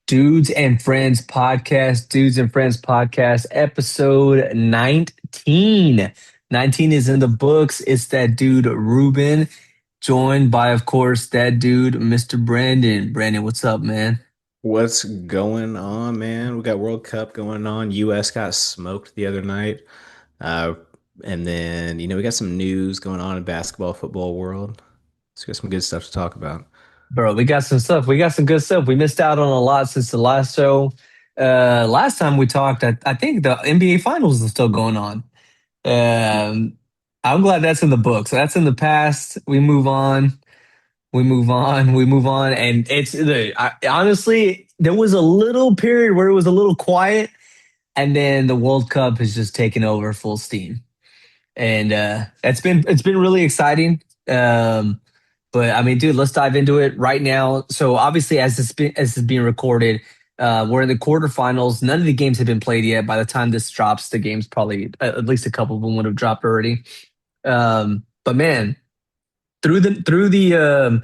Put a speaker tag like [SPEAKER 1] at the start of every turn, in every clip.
[SPEAKER 1] Dudes and Friends podcast, episode 19. 19 is in the books. It's that dude, Ruben, joined by, of course, that dude, Mr. Brandon. Brandon, what's up, man?
[SPEAKER 2] What's going on, man? We got World Cup going on. US got smoked the other night. Uh, and then, we got some news going on in basketball, football world. So we got some good stuff to talk about.
[SPEAKER 1] Bro, we got some stuff. We got some good stuff. We missed out on a lot since the last show. Last time we talked, I think the NBA Finals is still going on. Um, I'm glad that's in the books. That's in the past. We move on. We move on. We move on. And honestly, there was a little period where it was a little quiet, and then the World Cup has just taken over full steam. And it's been really exciting. But I mean, dude, let's dive into it right now. So obviously, as it's being recorded, we're in the quarterfinals. None of the games have been played yet. By the time this drops, the games probably at least a couple of them would have dropped already. But man, through the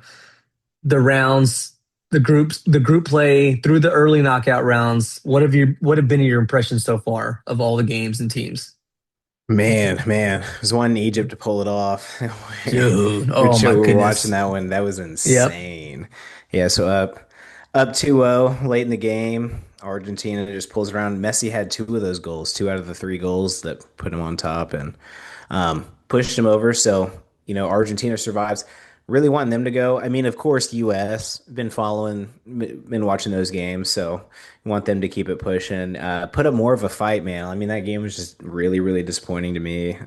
[SPEAKER 1] rounds, the group play, through the early knockout rounds, what have been your impressions so far of all the games and teams?
[SPEAKER 2] Man, I was wanting Egypt to pull it off.
[SPEAKER 1] Dude,
[SPEAKER 2] Good
[SPEAKER 1] oh
[SPEAKER 2] show.
[SPEAKER 1] my
[SPEAKER 2] We were watching
[SPEAKER 1] goodness.
[SPEAKER 2] that one. That was
[SPEAKER 1] Yep.
[SPEAKER 2] insane. Yeah, so up 2-0 late in the game. Argentina just pulls around. Messi had two of those goals, two out of the three goals that put him on top and pushed him over. So, Argentina survives. Really wanting them to go. I mean, of course, US been watching those games, so want them to keep it pushing. Put up more of a fight, man. I mean, that game was just really, really disappointing to me.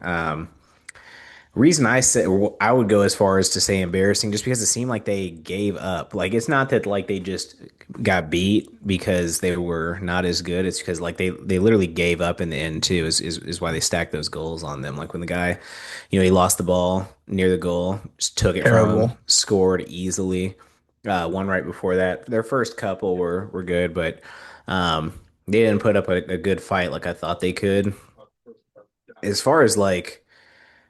[SPEAKER 2] Reason I said I would go as far as to say embarrassing, just because it seemed like they gave up. Like it's not that like they just got beat because they were not as good. It's because like they literally gave up in the end too. Is why they stacked those goals on them. Like when the guy, he lost the ball near the goal, just took it from him,
[SPEAKER 1] Terrible.
[SPEAKER 2] scored easily. One right before that, their first couple were good, but they didn't put up a good fight like I thought they could. As far as like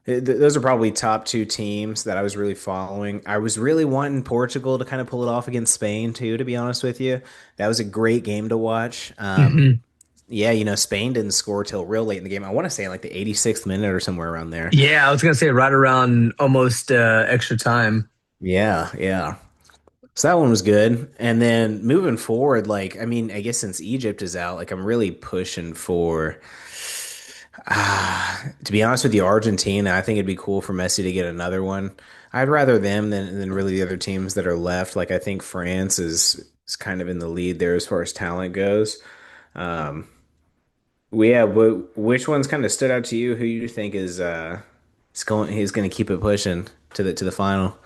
[SPEAKER 2] those are probably top two teams that I was really following. I was really wanting Portugal to kind of pull it off against Spain too, to be honest with you. That was a great game to watch.
[SPEAKER 1] Mhm.
[SPEAKER 2] Yeah, Spain didn't score till real late in the game. I want to say like the 86th minute or somewhere around there.
[SPEAKER 1] Yeah, I was gonna say right around almost extra time.
[SPEAKER 2] Yeah, yeah. So that one was good. And then moving forward, like, I mean, I guess since Egypt is out, like, I'm really pushing for, to be honest with you, Argentina. I think it'd be cool for Messi to get another one. I'd rather them than really the other teams that are left. Like, I think France is kind of in the lead there as far as talent goes. Um, yeah, which ones kind of stood out to you? Who you think is going to keep it pushing to the final?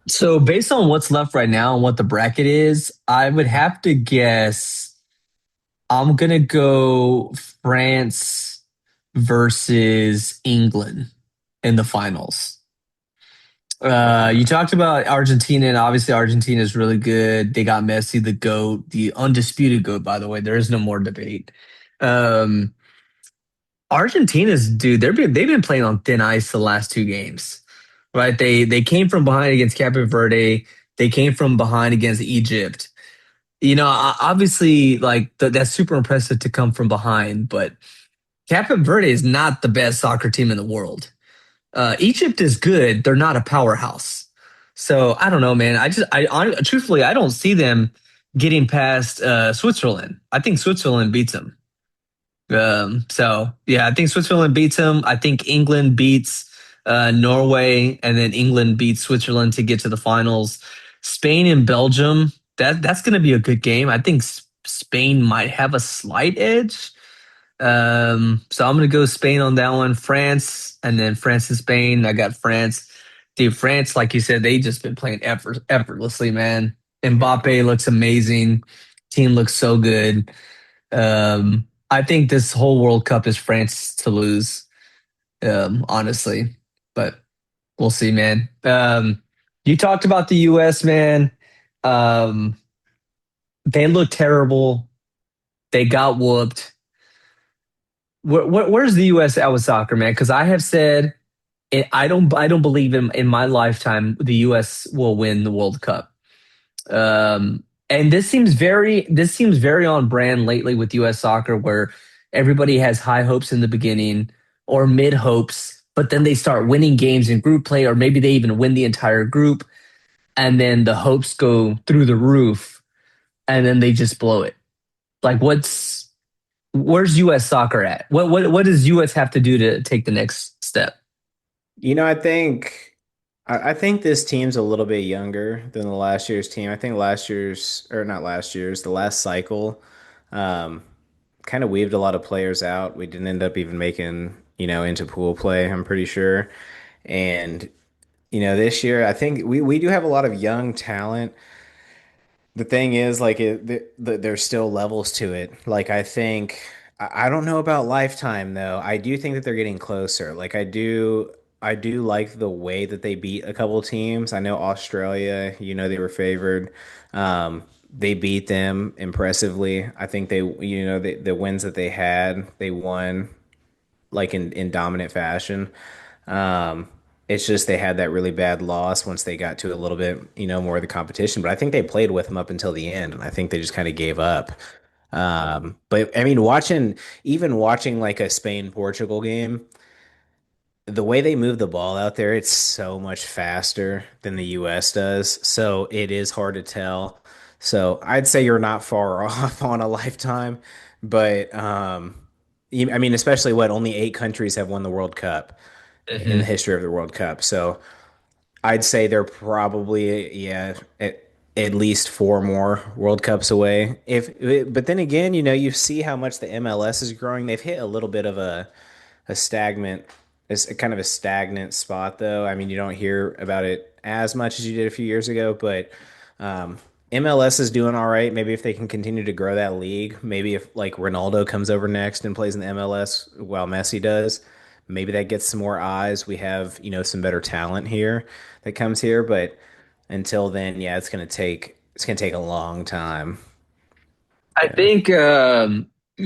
[SPEAKER 1] So based on what's left right now and what the bracket is, I would have to guess I'm gonna go France versus England in the finals. You talked about Argentina, and obviously Argentina is really good. They got Messi, the GOAT, the undisputed GOAT, by the way. There is no more debate. Um, Argentina's dude, they've been playing on thin ice the last two games, right? They came from behind against Cape Verde. They came from behind against Egypt. Obviously, like that's super impressive to come from behind, but Cape Verde is not the best soccer team in the world. Egypt is good. They're not a powerhouse. So I don't know, man. Truthfully, I don't see them getting past Switzerland. I think Switzerland beats them. So yeah, I think Switzerland beats them. I think England beats Norway, and then England beats Switzerland to get to the finals. Spain and Belgium. That's going to be a good game. I think Spain might have a slight edge. So I'm gonna go Spain on that one. France, and then France and Spain. I got France. Dude, France, like you said, they just been playing effortlessly, man. Mbappe looks amazing. Team looks so good. I think this whole World Cup is France to lose, honestly. But we'll see, man. You talked about the US, man. Um, they look terrible. They got whooped. Where's the U.S. at with soccer, man? Because I have said I don't believe in my lifetime the U.S. will win the World Cup. Um, And this seems very on brand lately with US soccer where everybody has high hopes in the beginning or mid hopes, but then they start winning games in group play or maybe they even win the entire group and then the hopes go through the roof and then they just blow it. Like where's US soccer at? What does US have to do to take the next step?
[SPEAKER 2] I think this team's a little bit younger than the last year's team. I think last year's, or not last year's, the last cycle, um, kind of weaved a lot of players out. We didn't end up even making, into pool play, I'm pretty sure. And, this year, I think we do have a lot of young talent. The thing is, like, there's still levels to it. Like, I don't know about Lifetime though. I do think that they're getting closer. Like, I do like the way that they beat a couple teams. I know Australia, they were favored. They beat them impressively. I think the wins that they had, they won like in dominant fashion. Um, it's just they had that really bad loss once they got to a little bit, more of the competition. But I think they played with them up until the end, and I think they just kind of gave up. But I mean, even watching like a Spain Portugal game, the way they move the ball out there, it's so much faster than the US does. So it is hard to tell. So I'd say you're not far off on a lifetime, but I mean, especially what only 8 countries have won the World Cup in the
[SPEAKER 1] Mhm.
[SPEAKER 2] history of the World Cup. So I'd say they're probably, yeah, at least 4 more World Cups away. But then again, you see how much the MLS is growing. They've hit a little bit of a stagnant, it's kind of a stagnant spot though. I mean, you don't hear about it as much as you did a few years ago, but um, MLS is doing all right. Maybe if they can continue to grow that league, maybe if like Ronaldo comes over next and plays in the MLS while Messi does, maybe that gets some more eyes. We have, some better talent here that comes here, but until then, yeah, it's gonna take a long time.
[SPEAKER 1] I
[SPEAKER 2] Yeah.
[SPEAKER 1] think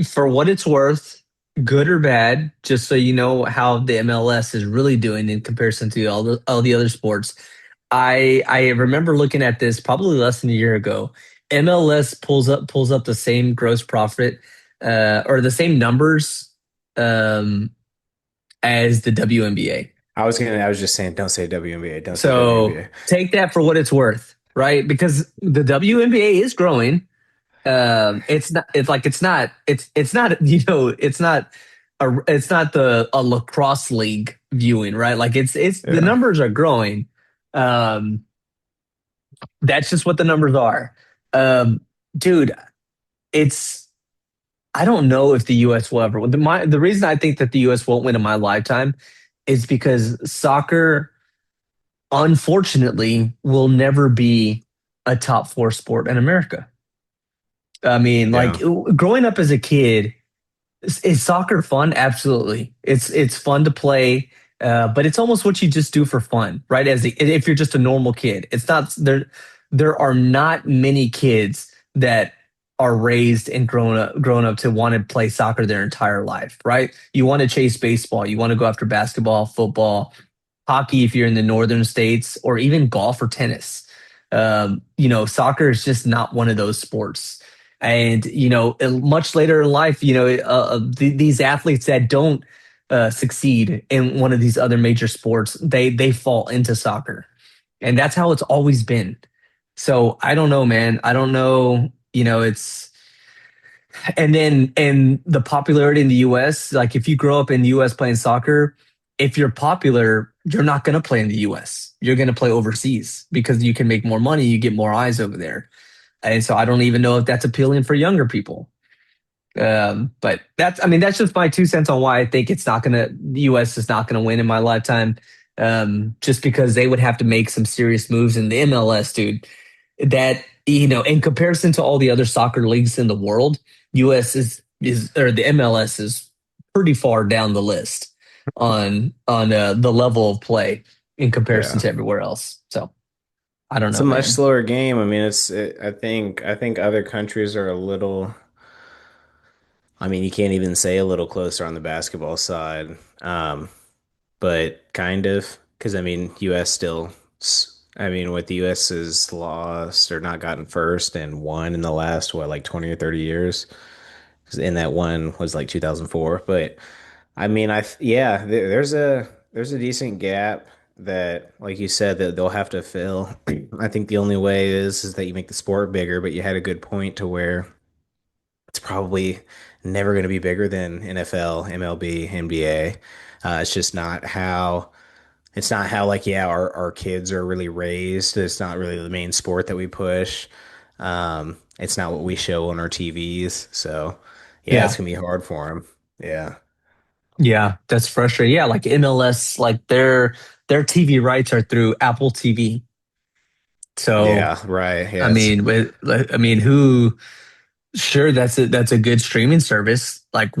[SPEAKER 1] for what it's worth, good or bad, just so you know how the MLS is really doing in comparison to all the other sports. I remember looking at this probably less than a year ago. MLS pulls up the same gross profit or the same numbers um, as the WNBA.
[SPEAKER 2] I was just saying, don't say WNBA, don't say
[SPEAKER 1] So
[SPEAKER 2] WNBA.
[SPEAKER 1] take that for what it's worth, right? Because the WNBA is growing. It's not it's not it's not the a lacrosse league viewing, right? Like it's the
[SPEAKER 2] Yeah.
[SPEAKER 1] numbers are growing. um that's just what the numbers are. um Dude, it's I don't know if the US will ever the reason I think that the US won't win in my lifetime is because soccer unfortunately will never be a top four sport in America. I mean, like
[SPEAKER 2] Yeah.
[SPEAKER 1] growing up as a kid, is soccer fun? Absolutely. It's fun to play, but it's almost what you just do for fun, right? If you're just a normal kid, it's not there. There are not many kids that are raised and grown up to want to play soccer their entire life, right? You want to chase baseball, you want to go after basketball, football, hockey if you're in the northern states, or even golf or tennis. Soccer is just not one of those sports. And much later in life, these athletes that don't succeed in one of these other major sports, they fall into soccer, and that's how it's always been. So I don't know, man. I don't know. It's and the popularity in the US, like if you grow up in the US playing soccer, if you're popular, you're not going to play in the US. You're going to play overseas because you can make more money, you get more eyes over there. And so I don't even know if that's appealing for younger people. But I mean, that's just my 2 cents on why I think the US is not gonna win in my lifetime. Just because they would have to make some serious moves in the MLS, dude. That, in comparison to all the other soccer leagues in the world, US is or the MLS is pretty far down the list on the level of play in comparison
[SPEAKER 2] Yeah.
[SPEAKER 1] to everywhere else. So I don't
[SPEAKER 2] It's a
[SPEAKER 1] know,
[SPEAKER 2] much
[SPEAKER 1] man.
[SPEAKER 2] slower game. I mean, I think other countries are a little. I mean, you can't even say a little closer on the basketball side, but kind of because I mean, U.S. still I mean, with the U.S. has lost or not gotten first and won in the last, what, like 20 or 30 years? 'Cause in that one was like 2004. But I mean, yeah, there's a decent gap that, like you said, that they'll have to fill. I think the only way is that you make the sport bigger, but you had a good point to where it's probably never going to be bigger than NFL, MLB, NBA. It's just not how it's not how like yeah our kids are really raised. It's not really the main sport that we push. It's not what we show on our TVs. So yeah, it's
[SPEAKER 1] Yeah.
[SPEAKER 2] gonna be hard for them. Yeah.
[SPEAKER 1] Yeah, that's frustrating. Yeah, like MLS, like their TV rights are through Apple TV. So,
[SPEAKER 2] Yeah, right.
[SPEAKER 1] I
[SPEAKER 2] Yeah, it's
[SPEAKER 1] mean, I mean, who sure that's a good streaming service. Like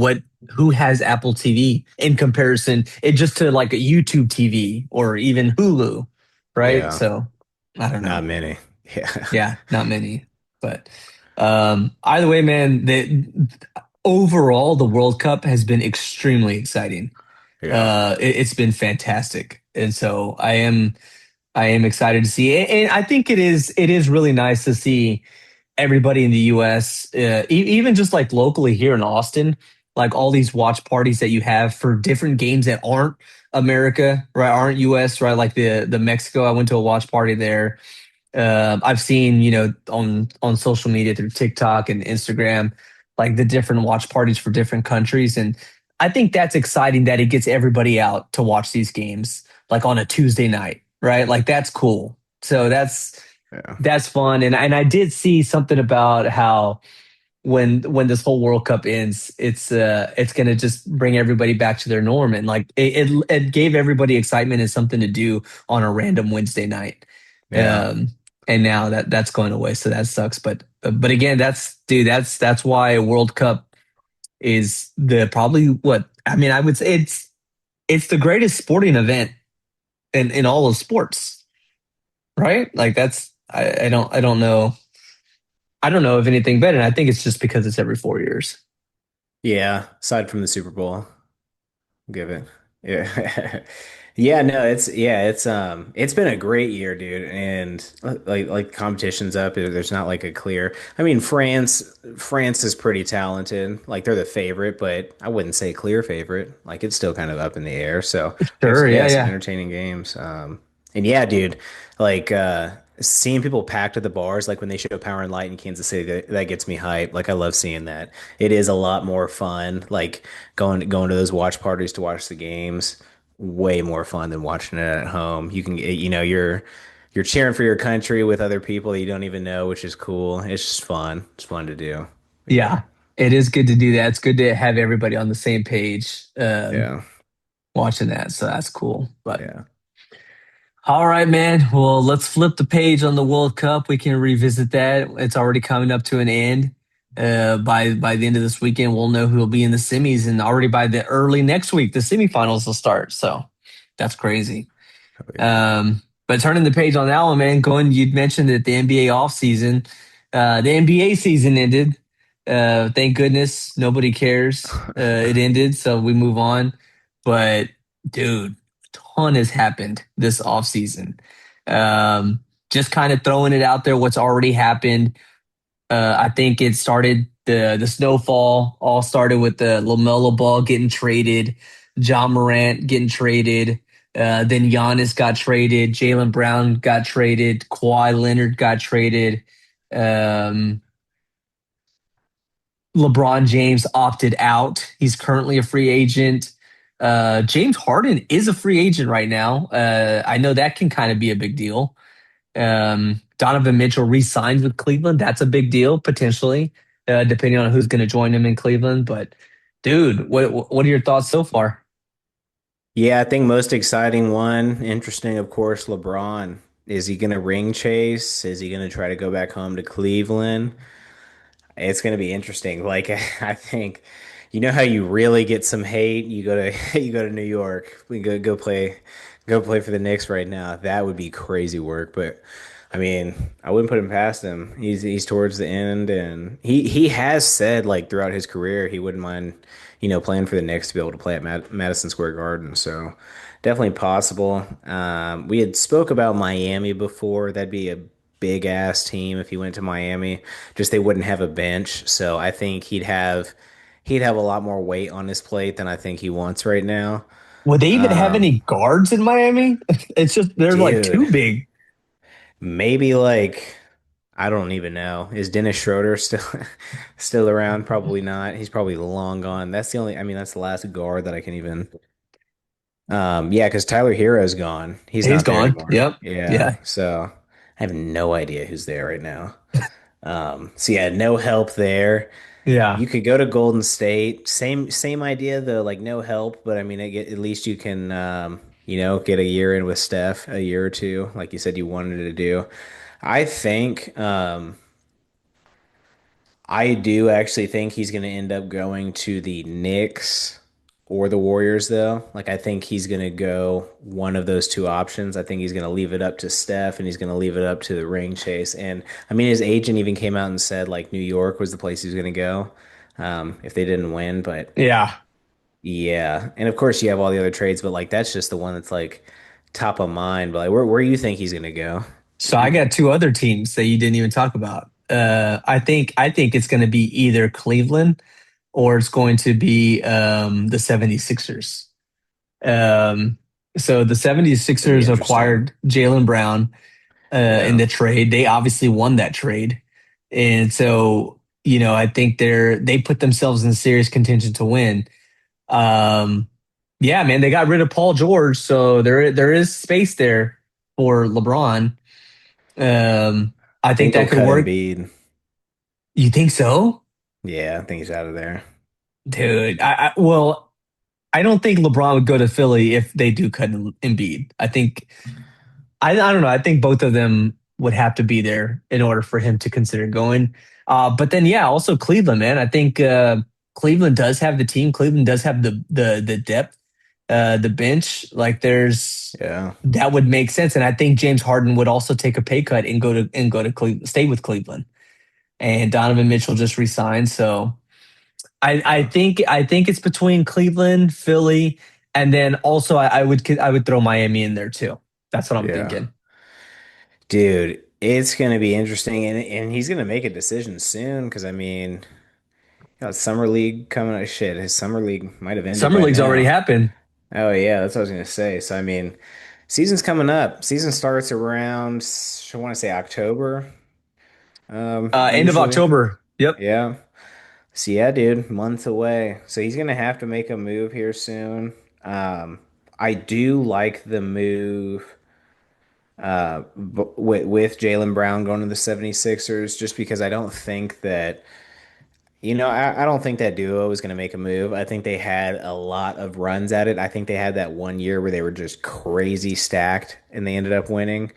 [SPEAKER 1] who has Apple TV in comparison it just to like a YouTube TV or even Hulu, right?
[SPEAKER 2] yeah,
[SPEAKER 1] So, I don't know.
[SPEAKER 2] not many. Yeah.
[SPEAKER 1] Yeah, not many. But either way, man, overall the World Cup has been extremely exciting.
[SPEAKER 2] Yeah.
[SPEAKER 1] It's been fantastic. And so I am excited to see it. And I think it is really nice to see everybody in the US, even just like locally here in Austin, like all these watch parties that you have for different games that aren't America, right? Aren't US, right? Like the Mexico, I went to a watch party there. I've seen, on social media through TikTok and Instagram, like the different watch parties for different countries, and I think that's exciting that it gets everybody out to watch these games, like on a Tuesday night, right? Like that's cool. So
[SPEAKER 2] Yeah.
[SPEAKER 1] that's fun, and I did see something about how when this whole World Cup ends, it's gonna just bring everybody back to their norm, and like it gave everybody excitement and something to do on a random Wednesday night.
[SPEAKER 2] Yeah.
[SPEAKER 1] Um, and now that's going away, so that sucks. But again, that's why World Cup is the probably what I mean. I would say it's the greatest sporting event in all of sports, right? Like that's I don't know of anything better. And I think it's just because it's every 4 years.
[SPEAKER 2] Yeah. Aside from the Super Bowl. Give it. Yeah. Yeah, no, it's been a great year, dude. And like competition's up. There's not like a clear. I mean, France is pretty talented. Like they're the favorite, but I wouldn't say clear favorite. Like it's still kind of up in the air. So there's
[SPEAKER 1] Sure,
[SPEAKER 2] yeah,
[SPEAKER 1] yeah,
[SPEAKER 2] some
[SPEAKER 1] yeah,
[SPEAKER 2] entertaining games. And yeah, dude, like seeing people packed at the bars, like when they show Power and Light in Kansas City, that gets me hyped. Like I love seeing that. It is a lot more fun. Like going to those watch parties to watch the games, way more fun than watching it at home. You can you're cheering for your country with other people that you don't even know, which is cool. It's just fun. It's fun to do. Yeah.
[SPEAKER 1] yeah. It is good to do that. It's good to have everybody on the same page,
[SPEAKER 2] Yeah.
[SPEAKER 1] watching that. So that's cool. But
[SPEAKER 2] Yeah.
[SPEAKER 1] all right, man. Well, let's flip the page on the World Cup. We can revisit that. It's already coming up to an end. By the end of this weekend, we'll know who will be in the semis, and already by the early next week, the semifinals will start. So that's crazy.
[SPEAKER 2] Oh, yeah.
[SPEAKER 1] But turning the page on that one, man, you'd mentioned that the NBA offseason, the NBA season ended. Thank goodness nobody cares. It ended, so we move on. But dude, a ton has happened this offseason. Just kind of throwing it out there, what's already happened. I think it started the snowfall all started with the LaMelo Ball getting traded, John Morant getting traded. Then Giannis got traded, Jalen Brown got traded, Kawhi Leonard got traded. Um, LeBron James opted out. He's currently a free agent. James Harden is a free agent right now. I know that can kind of be a big deal. Donovan Mitchell re-signs with Cleveland. That's a big deal potentially, depending on who's going to join him in Cleveland. But dude, what are your thoughts so far?
[SPEAKER 2] Yeah, I think most exciting one, interesting, of course, LeBron. Is he going to ring chase? Is he going to try to go back home to Cleveland? It's going to be interesting. Like I think, you know how you really get some hate. You go to you go to New York. We go play for the Knicks right now. That would be crazy work. But I mean, I wouldn't put him past him. He's towards the end, and he has said like throughout his career he wouldn't mind, playing for the Knicks to be able to play at Madison Square Garden. So definitely possible. We had spoke about Miami before. That'd be a big ass team if he went to Miami. Just they wouldn't have a bench, so I think he'd have a lot more weight on his plate than I think he wants right now.
[SPEAKER 1] Would they even have
[SPEAKER 2] Um,
[SPEAKER 1] any guards in Miami? It's just they're like
[SPEAKER 2] dude,
[SPEAKER 1] too big.
[SPEAKER 2] maybe like I don't even know. Is Dennis Schroeder still still around? Probably not. He's probably long gone. That's the only. I mean, that's the last guard that I can even. Yeah, because Tyler Hero's gone. He's
[SPEAKER 1] He's
[SPEAKER 2] not there
[SPEAKER 1] gone.
[SPEAKER 2] anymore.
[SPEAKER 1] Yep.
[SPEAKER 2] Yeah,
[SPEAKER 1] Yeah.
[SPEAKER 2] so I have no idea who's there right now. So yeah, no help there.
[SPEAKER 1] Yeah.
[SPEAKER 2] You could go to Golden State. Same idea though, like no help, but I mean, at least you can get a year in with Steph, a year or two, like you said you wanted to do. I think I do actually think he's going to end up going to the Knicks or the Warriors, though. Like, I think he's going to go one of those two options. I think he's going to leave it up to Steph and he's going to leave it up to the ring chase. And I mean, his agent even came out and said, like, New York was the place he was going to go if they didn't win. But
[SPEAKER 1] Yeah.
[SPEAKER 2] yeah. And of course, you have all the other trades, but like, that's just the one that's like top of mind. But like, where do you think he's going to go?
[SPEAKER 1] So I got two other teams that you didn't even talk about. I think it's going to be either Cleveland or it's going to be the 76ers. Um, so the
[SPEAKER 2] That'd be
[SPEAKER 1] 76ers
[SPEAKER 2] interesting.
[SPEAKER 1] acquired Jalen Brown in
[SPEAKER 2] Yeah.
[SPEAKER 1] the trade. They obviously won that trade. And so, I think they put themselves in serious contention to win. Um, yeah, man, they got rid of Paul George, so there is space there for LeBron. I
[SPEAKER 2] I
[SPEAKER 1] think
[SPEAKER 2] think they'll
[SPEAKER 1] that could
[SPEAKER 2] cut
[SPEAKER 1] work.
[SPEAKER 2] Embiid.
[SPEAKER 1] You think so?
[SPEAKER 2] Yeah, I think he's out of there.
[SPEAKER 1] Dude, well, I don't think LeBron would go to Philly if they do cut Embiid. I don't know. I think both of them would have to be there in order for him to consider going. But then, yeah, also Cleveland, man. I think Cleveland does have the team. Cleveland does have the depth, the bench. Like there's
[SPEAKER 2] Yeah.
[SPEAKER 1] that would make sense. And I think James Harden would also take a pay cut and go to Cleveland, stay with Cleveland. And Donovan Mitchell just resigned. So
[SPEAKER 2] Yeah.
[SPEAKER 1] I think it's between Cleveland, Philly, and then also I would throw Miami in there too. That's what I'm
[SPEAKER 2] Yeah.
[SPEAKER 1] thinking.
[SPEAKER 2] Dude, it's gonna be interesting and he's gonna make a decision soon because I mean, summer league coming up. Shit, his summer league might have ended
[SPEAKER 1] Summer
[SPEAKER 2] by
[SPEAKER 1] league's already
[SPEAKER 2] now.
[SPEAKER 1] happened.
[SPEAKER 2] Oh yeah, that's what I was gonna say. So I mean, season's coming up. Season starts around I want to say October,
[SPEAKER 1] End of
[SPEAKER 2] usually.
[SPEAKER 1] October. Yep.
[SPEAKER 2] Yeah. So yeah, dude, month away. So he's gonna have to make a move here soon. Um, I do like the move with Jalen Brown going to the 76ers, just because I don't think that, I don't think that duo is going to make a move. I think they had a lot of runs at it. I think they had that one year where they were just crazy stacked and they ended up winning.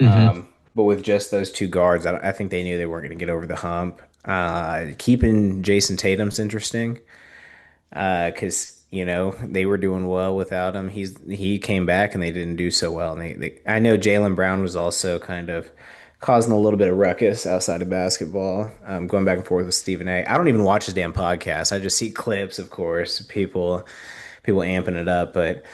[SPEAKER 1] Hmm.
[SPEAKER 2] But with just those two guards, I think they knew they weren't going to get over the hump. Keeping Jason Tatum's interesting because they were doing well without him. He came back and they didn't do so well. And I know Jalen Brown was also kind of causing a little bit of ruckus outside of basketball, going back and forth with Stephen A. I don't even watch his damn podcast. I just see clips, of course, people amping it up, but.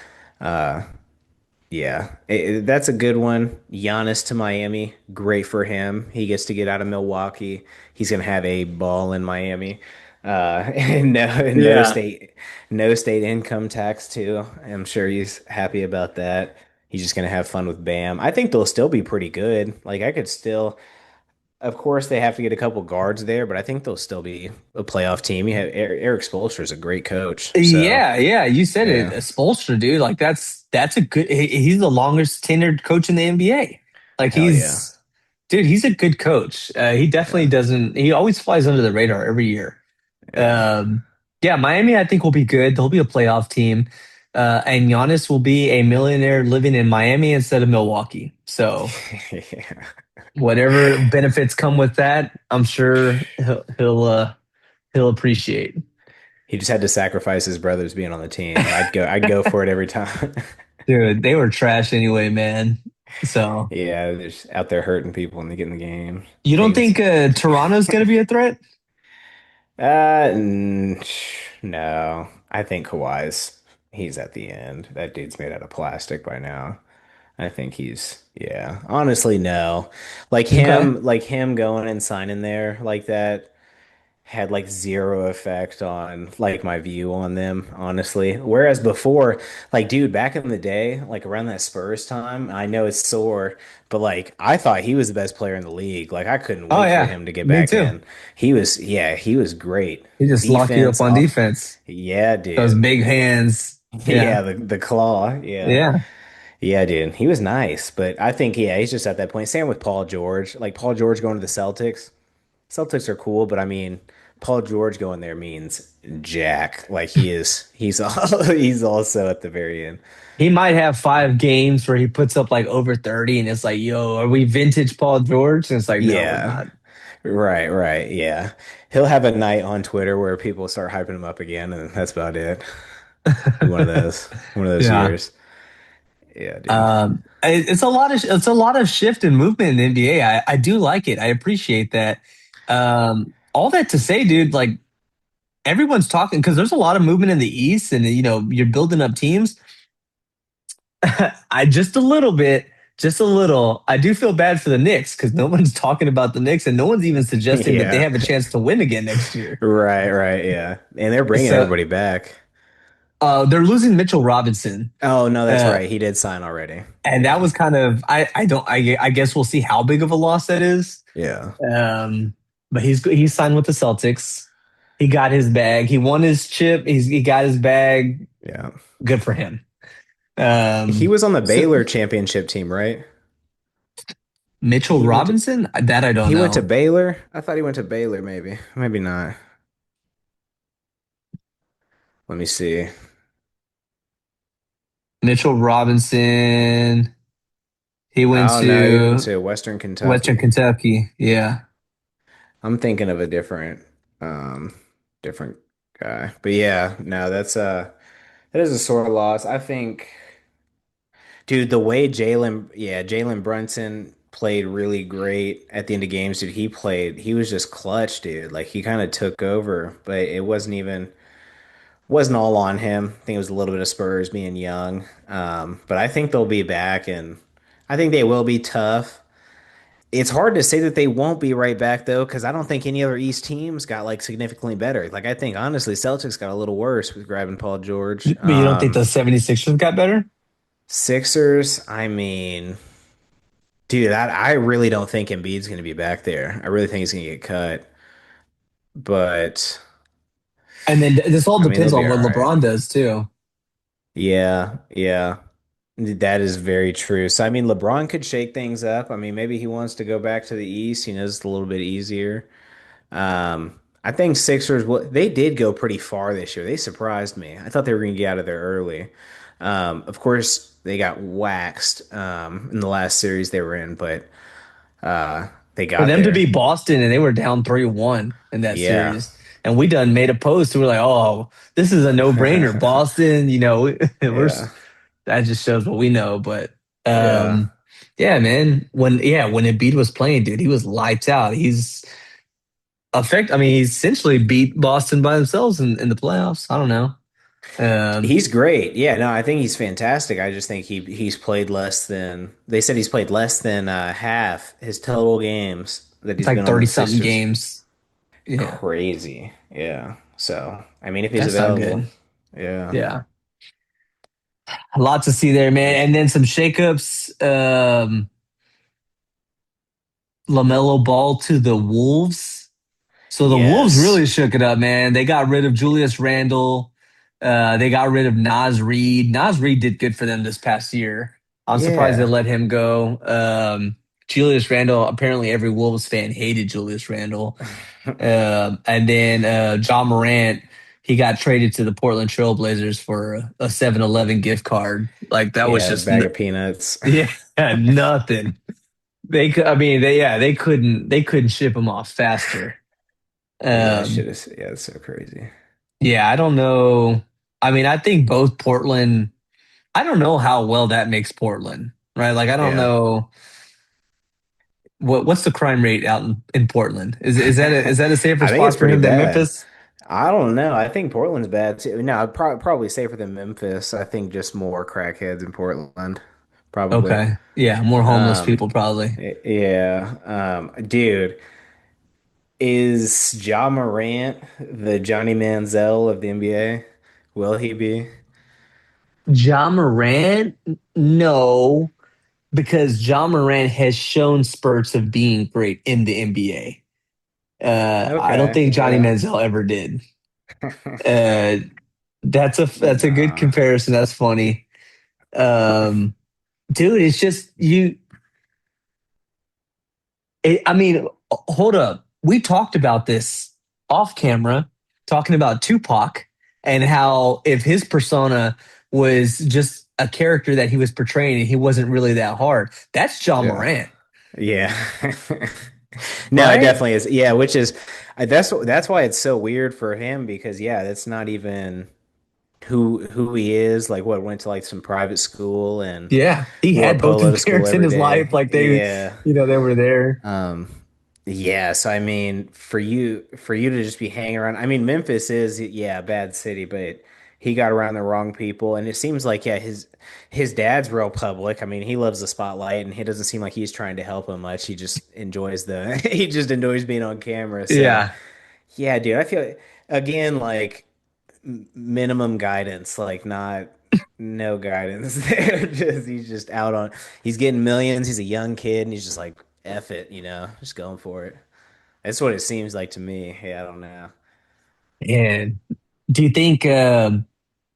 [SPEAKER 2] Yeah, that's a good one. Giannis to Miami, great for him. He gets to get out of Milwaukee. He's gonna have a ball in Miami. And
[SPEAKER 1] Yeah.
[SPEAKER 2] no state income tax too. I'm sure he's happy about that. He's just gonna have fun with Bam. I think they'll still be pretty good. Like I could still, of course, they have to get a couple guards there, but I think they'll still be a playoff team. You have Eric Spoelstra is a great coach, so
[SPEAKER 1] Yeah, yeah, you said it.
[SPEAKER 2] yeah,
[SPEAKER 1] Spoelstra, dude, like that's a good. He's the longest tenured coach in the NBA. Like
[SPEAKER 2] hell yeah,
[SPEAKER 1] dude, he's a good coach. He definitely
[SPEAKER 2] yeah,
[SPEAKER 1] doesn't. He always flies under the radar every year.
[SPEAKER 2] yeah.
[SPEAKER 1] Um, yeah, Miami, I think will be good. They'll be a playoff team, and Giannis will be a millionaire living in Miami instead of Milwaukee. So
[SPEAKER 2] Yeah.
[SPEAKER 1] whatever benefits come with that, I'm sure he'll appreciate.
[SPEAKER 2] He just had to sacrifice his brothers being on the team. I'd go for it every time.
[SPEAKER 1] Dude, they were trash anyway, man. So
[SPEAKER 2] Yeah, they're just out there hurting people when they get in the game.
[SPEAKER 1] you don't
[SPEAKER 2] Taking
[SPEAKER 1] think Toronto's going to be a threat?
[SPEAKER 2] no, I think Kawhi's. he's at the end. That dude's made out of plastic by now. I think yeah. Honestly, no.
[SPEAKER 1] Okay.
[SPEAKER 2] Like him going and signing there like that had like zero effect on like my view on them, honestly. Whereas before, like, dude, back in the day, like around that Spurs time, I know it's sore, but like I thought he was the best player in the league. Like I couldn't
[SPEAKER 1] Oh
[SPEAKER 2] wait for
[SPEAKER 1] yeah,
[SPEAKER 2] him to get
[SPEAKER 1] me
[SPEAKER 2] back
[SPEAKER 1] too.
[SPEAKER 2] in. Yeah, he was great.
[SPEAKER 1] He just lock you up
[SPEAKER 2] Defense,
[SPEAKER 1] on
[SPEAKER 2] off,
[SPEAKER 1] defense.
[SPEAKER 2] yeah,
[SPEAKER 1] Those
[SPEAKER 2] dude.
[SPEAKER 1] big hands.
[SPEAKER 2] Yeah,
[SPEAKER 1] Yeah.
[SPEAKER 2] the claw, yeah.
[SPEAKER 1] Yeah.
[SPEAKER 2] Yeah, dude. He was nice, but I think yeah, he's just at that point. Same with Paul George. Like Paul George going to the Celtics. Celtics are cool, but I mean, Paul George going there means jack. Like he's also at the very end.
[SPEAKER 1] He might have 5 games where he puts up like over 30 and it's like, yo, are we vintage Paul George? And it's like, no, we're
[SPEAKER 2] Yeah.
[SPEAKER 1] not.
[SPEAKER 2] Right, right. Yeah. He'll have a night on Twitter where people start hyping him up again, and that's about it. One of those
[SPEAKER 1] Yeah.
[SPEAKER 2] years. Yeah, dude.
[SPEAKER 1] It's a lot of shift and movement in the NBA. I do like it. I appreciate that. All that to say, dude, like everyone's talking because there's a lot of movement in the East, and you're building up teams. I just a little bit, just a little. I do feel bad for the Knicks because no one's talking about the Knicks, and no one's even suggesting that they
[SPEAKER 2] Yeah.
[SPEAKER 1] have a chance to win again next year.
[SPEAKER 2] Right, right. Yeah. And they're bringing
[SPEAKER 1] So
[SPEAKER 2] everybody back.
[SPEAKER 1] they're losing Mitchell Robinson,
[SPEAKER 2] Oh, no, that's
[SPEAKER 1] uh,
[SPEAKER 2] right. He did sign already.
[SPEAKER 1] and that
[SPEAKER 2] Yeah.
[SPEAKER 1] was kind of I guess we'll see how big of a loss that is.
[SPEAKER 2] Yeah.
[SPEAKER 1] Um, but he's signed with the Celtics. He got his bag. He won his chip. He got his bag.
[SPEAKER 2] Yeah.
[SPEAKER 1] Good for him.
[SPEAKER 2] He
[SPEAKER 1] Um,
[SPEAKER 2] was on the
[SPEAKER 1] so
[SPEAKER 2] Baylor championship team, right?
[SPEAKER 1] Mitchell
[SPEAKER 2] He went to
[SPEAKER 1] Robinson, that I don't
[SPEAKER 2] he went to
[SPEAKER 1] know.
[SPEAKER 2] Baylor. I thought he went to Baylor, maybe. Maybe not. Let me see.
[SPEAKER 1] Mitchell Robinson. He went
[SPEAKER 2] Oh no, he went
[SPEAKER 1] to
[SPEAKER 2] to Western
[SPEAKER 1] Western
[SPEAKER 2] Kentucky.
[SPEAKER 1] Kentucky. Yeah.
[SPEAKER 2] I'm thinking of a um, different guy. But yeah, no, that is a sore loss. I think, dude, the way Jalen Brunson played really great at the end of games, dude. He was just clutch, dude. Like he kind of took over, but it wasn't all on him. I think it was a little bit of Spurs being young. But I think they'll be back, and I think they will be tough. It's hard to say that they won't be right back though, because I don't think any other East teams got like significantly better. Like I think honestly, Celtics got a little worse with grabbing Paul George.
[SPEAKER 1] But you don't think the 76ers got better?
[SPEAKER 2] Sixers, I mean, dude, I really don't think Embiid's going to be back there. I really think he's going to get cut, but
[SPEAKER 1] And then this all
[SPEAKER 2] I mean, they'll
[SPEAKER 1] depends
[SPEAKER 2] be
[SPEAKER 1] on
[SPEAKER 2] all
[SPEAKER 1] what
[SPEAKER 2] right.
[SPEAKER 1] LeBron does too.
[SPEAKER 2] Yeah, yeah. That is very true. So, I mean, LeBron could shake things up. I mean, maybe he wants to go back to the East. He knows it's a little bit easier. I think Sixers, well, they did go pretty far this year. They surprised me. I thought they were going to get out of there early. Of course, they got waxed in the last series they were in, but they
[SPEAKER 1] For
[SPEAKER 2] got
[SPEAKER 1] them to
[SPEAKER 2] there.
[SPEAKER 1] beat Boston and they were down 3-1 in that
[SPEAKER 2] Yeah.
[SPEAKER 1] series. And we done made a post. We were like, oh, this is a no-brainer. Boston, we're
[SPEAKER 2] Yeah.
[SPEAKER 1] that just shows what we know. But
[SPEAKER 2] Yeah.
[SPEAKER 1] um, yeah, man, when Embiid was playing, dude, he was lights out. I mean, he essentially beat Boston by themselves in the playoffs. I don't know. Um,
[SPEAKER 2] He's great. Yeah, no, I think he's fantastic. I just think he's played less than they said he's played less than half his total games that
[SPEAKER 1] it's
[SPEAKER 2] he's
[SPEAKER 1] like
[SPEAKER 2] been on the
[SPEAKER 1] 30 something
[SPEAKER 2] Sixers.
[SPEAKER 1] games. Yeah,
[SPEAKER 2] Crazy. Yeah. So, I mean, if he's
[SPEAKER 1] that's not
[SPEAKER 2] available,
[SPEAKER 1] good.
[SPEAKER 2] yeah.
[SPEAKER 1] Yeah. A lot to see there, man. And then some shakeups. LaMelo Ball to the Wolves. So the Wolves really
[SPEAKER 2] Yes.
[SPEAKER 1] shook it up, man. They got rid of Julius Randle. They got rid of Nas Reed. Nas Reed did good for them this past year. I'm surprised they
[SPEAKER 2] Yeah.
[SPEAKER 1] let him go. Julius Randle, apparently every Wolves fan hated Julius Randle. And then John Morant, he got traded to the Portland Trailblazers for a 7-Eleven gift card. Like that was
[SPEAKER 2] Yeah,
[SPEAKER 1] just,
[SPEAKER 2] bag of peanuts.
[SPEAKER 1] yeah, nothing. I mean, they couldn't ship him off faster.
[SPEAKER 2] Yeah, that shit
[SPEAKER 1] Um,
[SPEAKER 2] is yeah, it's so crazy.
[SPEAKER 1] yeah, I don't know. I mean, I think both Portland, I don't know how well that makes Portland, right? Like, I don't
[SPEAKER 2] Yeah.
[SPEAKER 1] know what's the crime rate out in Portland. Is that a
[SPEAKER 2] I
[SPEAKER 1] safer
[SPEAKER 2] think it's
[SPEAKER 1] spot for
[SPEAKER 2] pretty
[SPEAKER 1] him than
[SPEAKER 2] bad.
[SPEAKER 1] Memphis?
[SPEAKER 2] I don't know. I think Portland's bad too. No, I'd probably safer than Memphis. I think just more crackheads in Portland, probably.
[SPEAKER 1] Okay. Yeah, more homeless
[SPEAKER 2] Um,
[SPEAKER 1] people probably.
[SPEAKER 2] yeah. Dude, is Ja Morant the Johnny Manziel of the NBA? Will he be?
[SPEAKER 1] John Morant? No, because John Morant has shown spurts of being great in the NBA. I don't
[SPEAKER 2] Okay,
[SPEAKER 1] think Johnny
[SPEAKER 2] yeah.
[SPEAKER 1] Manziel ever did. Uh, that's a good
[SPEAKER 2] Nah.
[SPEAKER 1] comparison. That's funny. Um, dude, it's just you. I mean, hold up. We talked about this off camera, talking about Tupac and how if his persona was just a character that he was portraying and he wasn't really that hard, that's John
[SPEAKER 2] Yeah.
[SPEAKER 1] Morant,
[SPEAKER 2] Yeah. No, it
[SPEAKER 1] right?
[SPEAKER 2] definitely is. Yeah, which is that's why it's so weird for him because yeah, that's not even who he is. Like what went to like some private school and
[SPEAKER 1] Yeah, he
[SPEAKER 2] wore
[SPEAKER 1] had both
[SPEAKER 2] polo
[SPEAKER 1] his
[SPEAKER 2] to school
[SPEAKER 1] parents in
[SPEAKER 2] every
[SPEAKER 1] his life.
[SPEAKER 2] day.
[SPEAKER 1] Like
[SPEAKER 2] Yeah.
[SPEAKER 1] they were there.
[SPEAKER 2] Um, yeah, so I mean, for you to just be hanging around, I mean, Memphis is yeah, a bad city, but he got around the wrong people, and it seems like yeah, his dad's real public. I mean, he loves the spotlight, and he doesn't seem like he's trying to help him much. He just enjoys the he just enjoys being on camera. So
[SPEAKER 1] Yeah,
[SPEAKER 2] yeah, dude, I feel again like minimum guidance, like not no guidance there. Just he's just out on he's getting millions. He's a young kid and he's just like F it, just going for it. That's what it seems like to me. Yeah, I don't know.
[SPEAKER 1] and do you think?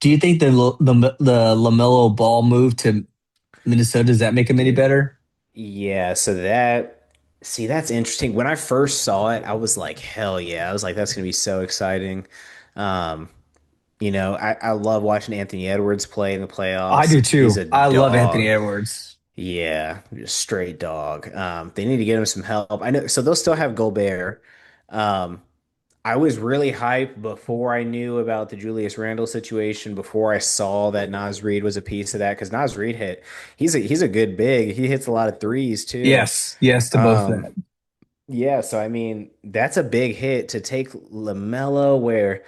[SPEAKER 1] Do you think the Lamelo Ball move to Minnesota does that make him any
[SPEAKER 2] Dude.
[SPEAKER 1] better?
[SPEAKER 2] Yeah, so that's interesting. When I first saw it, I was like, hell yeah. I was like, that's gonna be so exciting. Um, I love watching Anthony Edwards play in the
[SPEAKER 1] I
[SPEAKER 2] playoffs.
[SPEAKER 1] do
[SPEAKER 2] He's
[SPEAKER 1] too.
[SPEAKER 2] a
[SPEAKER 1] I love Anthony
[SPEAKER 2] dog.
[SPEAKER 1] Edwards.
[SPEAKER 2] Yeah, just straight dog. They need to get him some help. I know, so they'll still have Gobert. Um, I was really hyped before I knew about the Julius Randle situation, before I saw that Naz Reid was a piece of that, because Naz Reid he's a good big. He hits a lot of threes too.
[SPEAKER 1] Yes, yes to both of
[SPEAKER 2] Um,
[SPEAKER 1] that.
[SPEAKER 2] yeah, so I mean, that's a big hit to take LaMelo where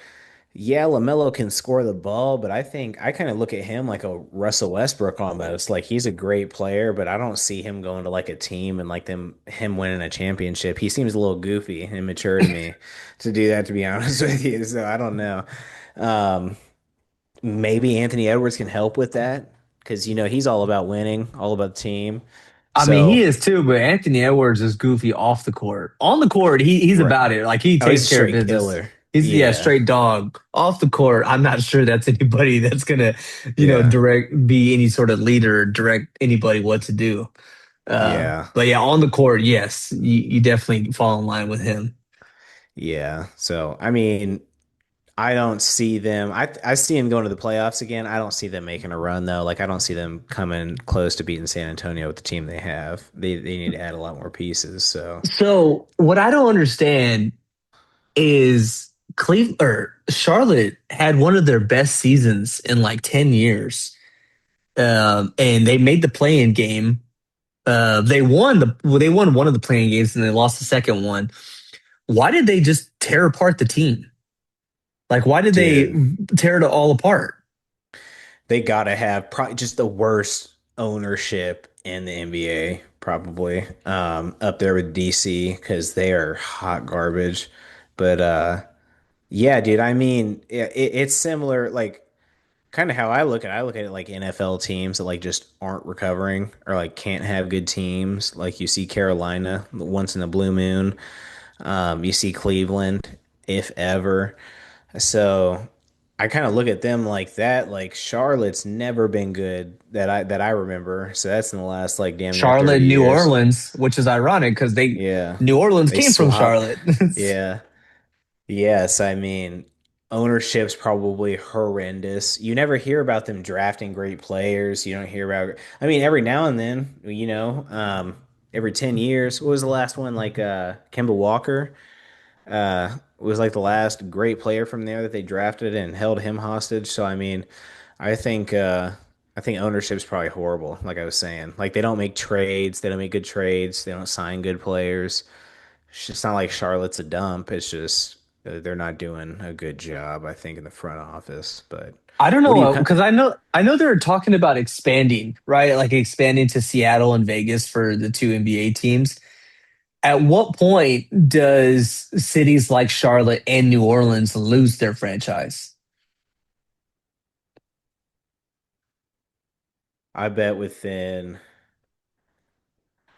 [SPEAKER 2] yeah, LaMelo can score the ball, but I think I kind of look at him like a Russell Westbrook almost. Like he's a great player, but I don't see him going to like a team and like him winning a championship. He seems a little goofy and immature to me to do that, to be honest with you. So I don't know. Um, Maybe Anthony Edwards can help with that because he's all about winning, all about the team.
[SPEAKER 1] I mean, he
[SPEAKER 2] So
[SPEAKER 1] is too, but Anthony Edwards is goofy off the court. On the court, he's
[SPEAKER 2] right.
[SPEAKER 1] about it. Like he
[SPEAKER 2] Oh, he's
[SPEAKER 1] takes
[SPEAKER 2] a
[SPEAKER 1] care of
[SPEAKER 2] straight
[SPEAKER 1] business.
[SPEAKER 2] killer.
[SPEAKER 1] He's yeah,
[SPEAKER 2] Yeah.
[SPEAKER 1] straight dog. Off the court, I'm not sure that's anybody that's gonna,
[SPEAKER 2] Yeah.
[SPEAKER 1] direct be any sort of leader, direct anybody what to do.
[SPEAKER 2] Yeah.
[SPEAKER 1] But yeah, on the court, yes, you definitely fall in line with him.
[SPEAKER 2] Yeah. So, I mean, I don't see them. I see them going to the playoffs again. I don't see them making a run though. Like I don't see them coming close to beating San Antonio with the team they have. They need to add a lot more pieces. So
[SPEAKER 1] So what I don't understand is Cleveland or Charlotte had one of their best seasons in like 10 years. And they made the play-in game. They won one of the playing games and they lost the second one. Why did they just tear apart the team? Like, why did they
[SPEAKER 2] dude,
[SPEAKER 1] tear it all apart?
[SPEAKER 2] they gotta have probably just the worst ownership in the NBA, probably up there with DC because they are hot garbage. But yeah, dude. I mean, it's similar. Like kind of how I look at it. I look at it like NFL teams that like just aren't recovering or like can't have good teams. Like you see Carolina once in a blue moon. You see Cleveland, if ever. So I kind of look at them like that. Like Charlotte's never been good that I remember. So that's in the last like damn near
[SPEAKER 1] Charlotte,
[SPEAKER 2] 30
[SPEAKER 1] New
[SPEAKER 2] years.
[SPEAKER 1] Orleans, which is ironic because
[SPEAKER 2] Yeah.
[SPEAKER 1] New Orleans
[SPEAKER 2] They
[SPEAKER 1] came from
[SPEAKER 2] swap.
[SPEAKER 1] Charlotte.
[SPEAKER 2] Yeah. Yes, I mean, ownership's probably horrendous. You never hear about them drafting great players. You don't hear about, I mean, every now and then, every 10 years. What was the last one? Like Kemba Walker was like the last great player from there that they drafted and held him hostage. So I mean, I think uh I think ownership's probably horrible, like I was saying. Like they don't make trades, they don't make good trades, they don't sign good players. It's just not like Charlotte's a dump. It's just They're not doing a good job, I think, in the front office. But
[SPEAKER 1] I don't
[SPEAKER 2] what do you
[SPEAKER 1] know
[SPEAKER 2] kind?
[SPEAKER 1] because I know they're talking about expanding, right? Like expanding to Seattle and Vegas for the two NBA teams. At what point does cities like Charlotte and New Orleans lose their franchise?
[SPEAKER 2] I bet within.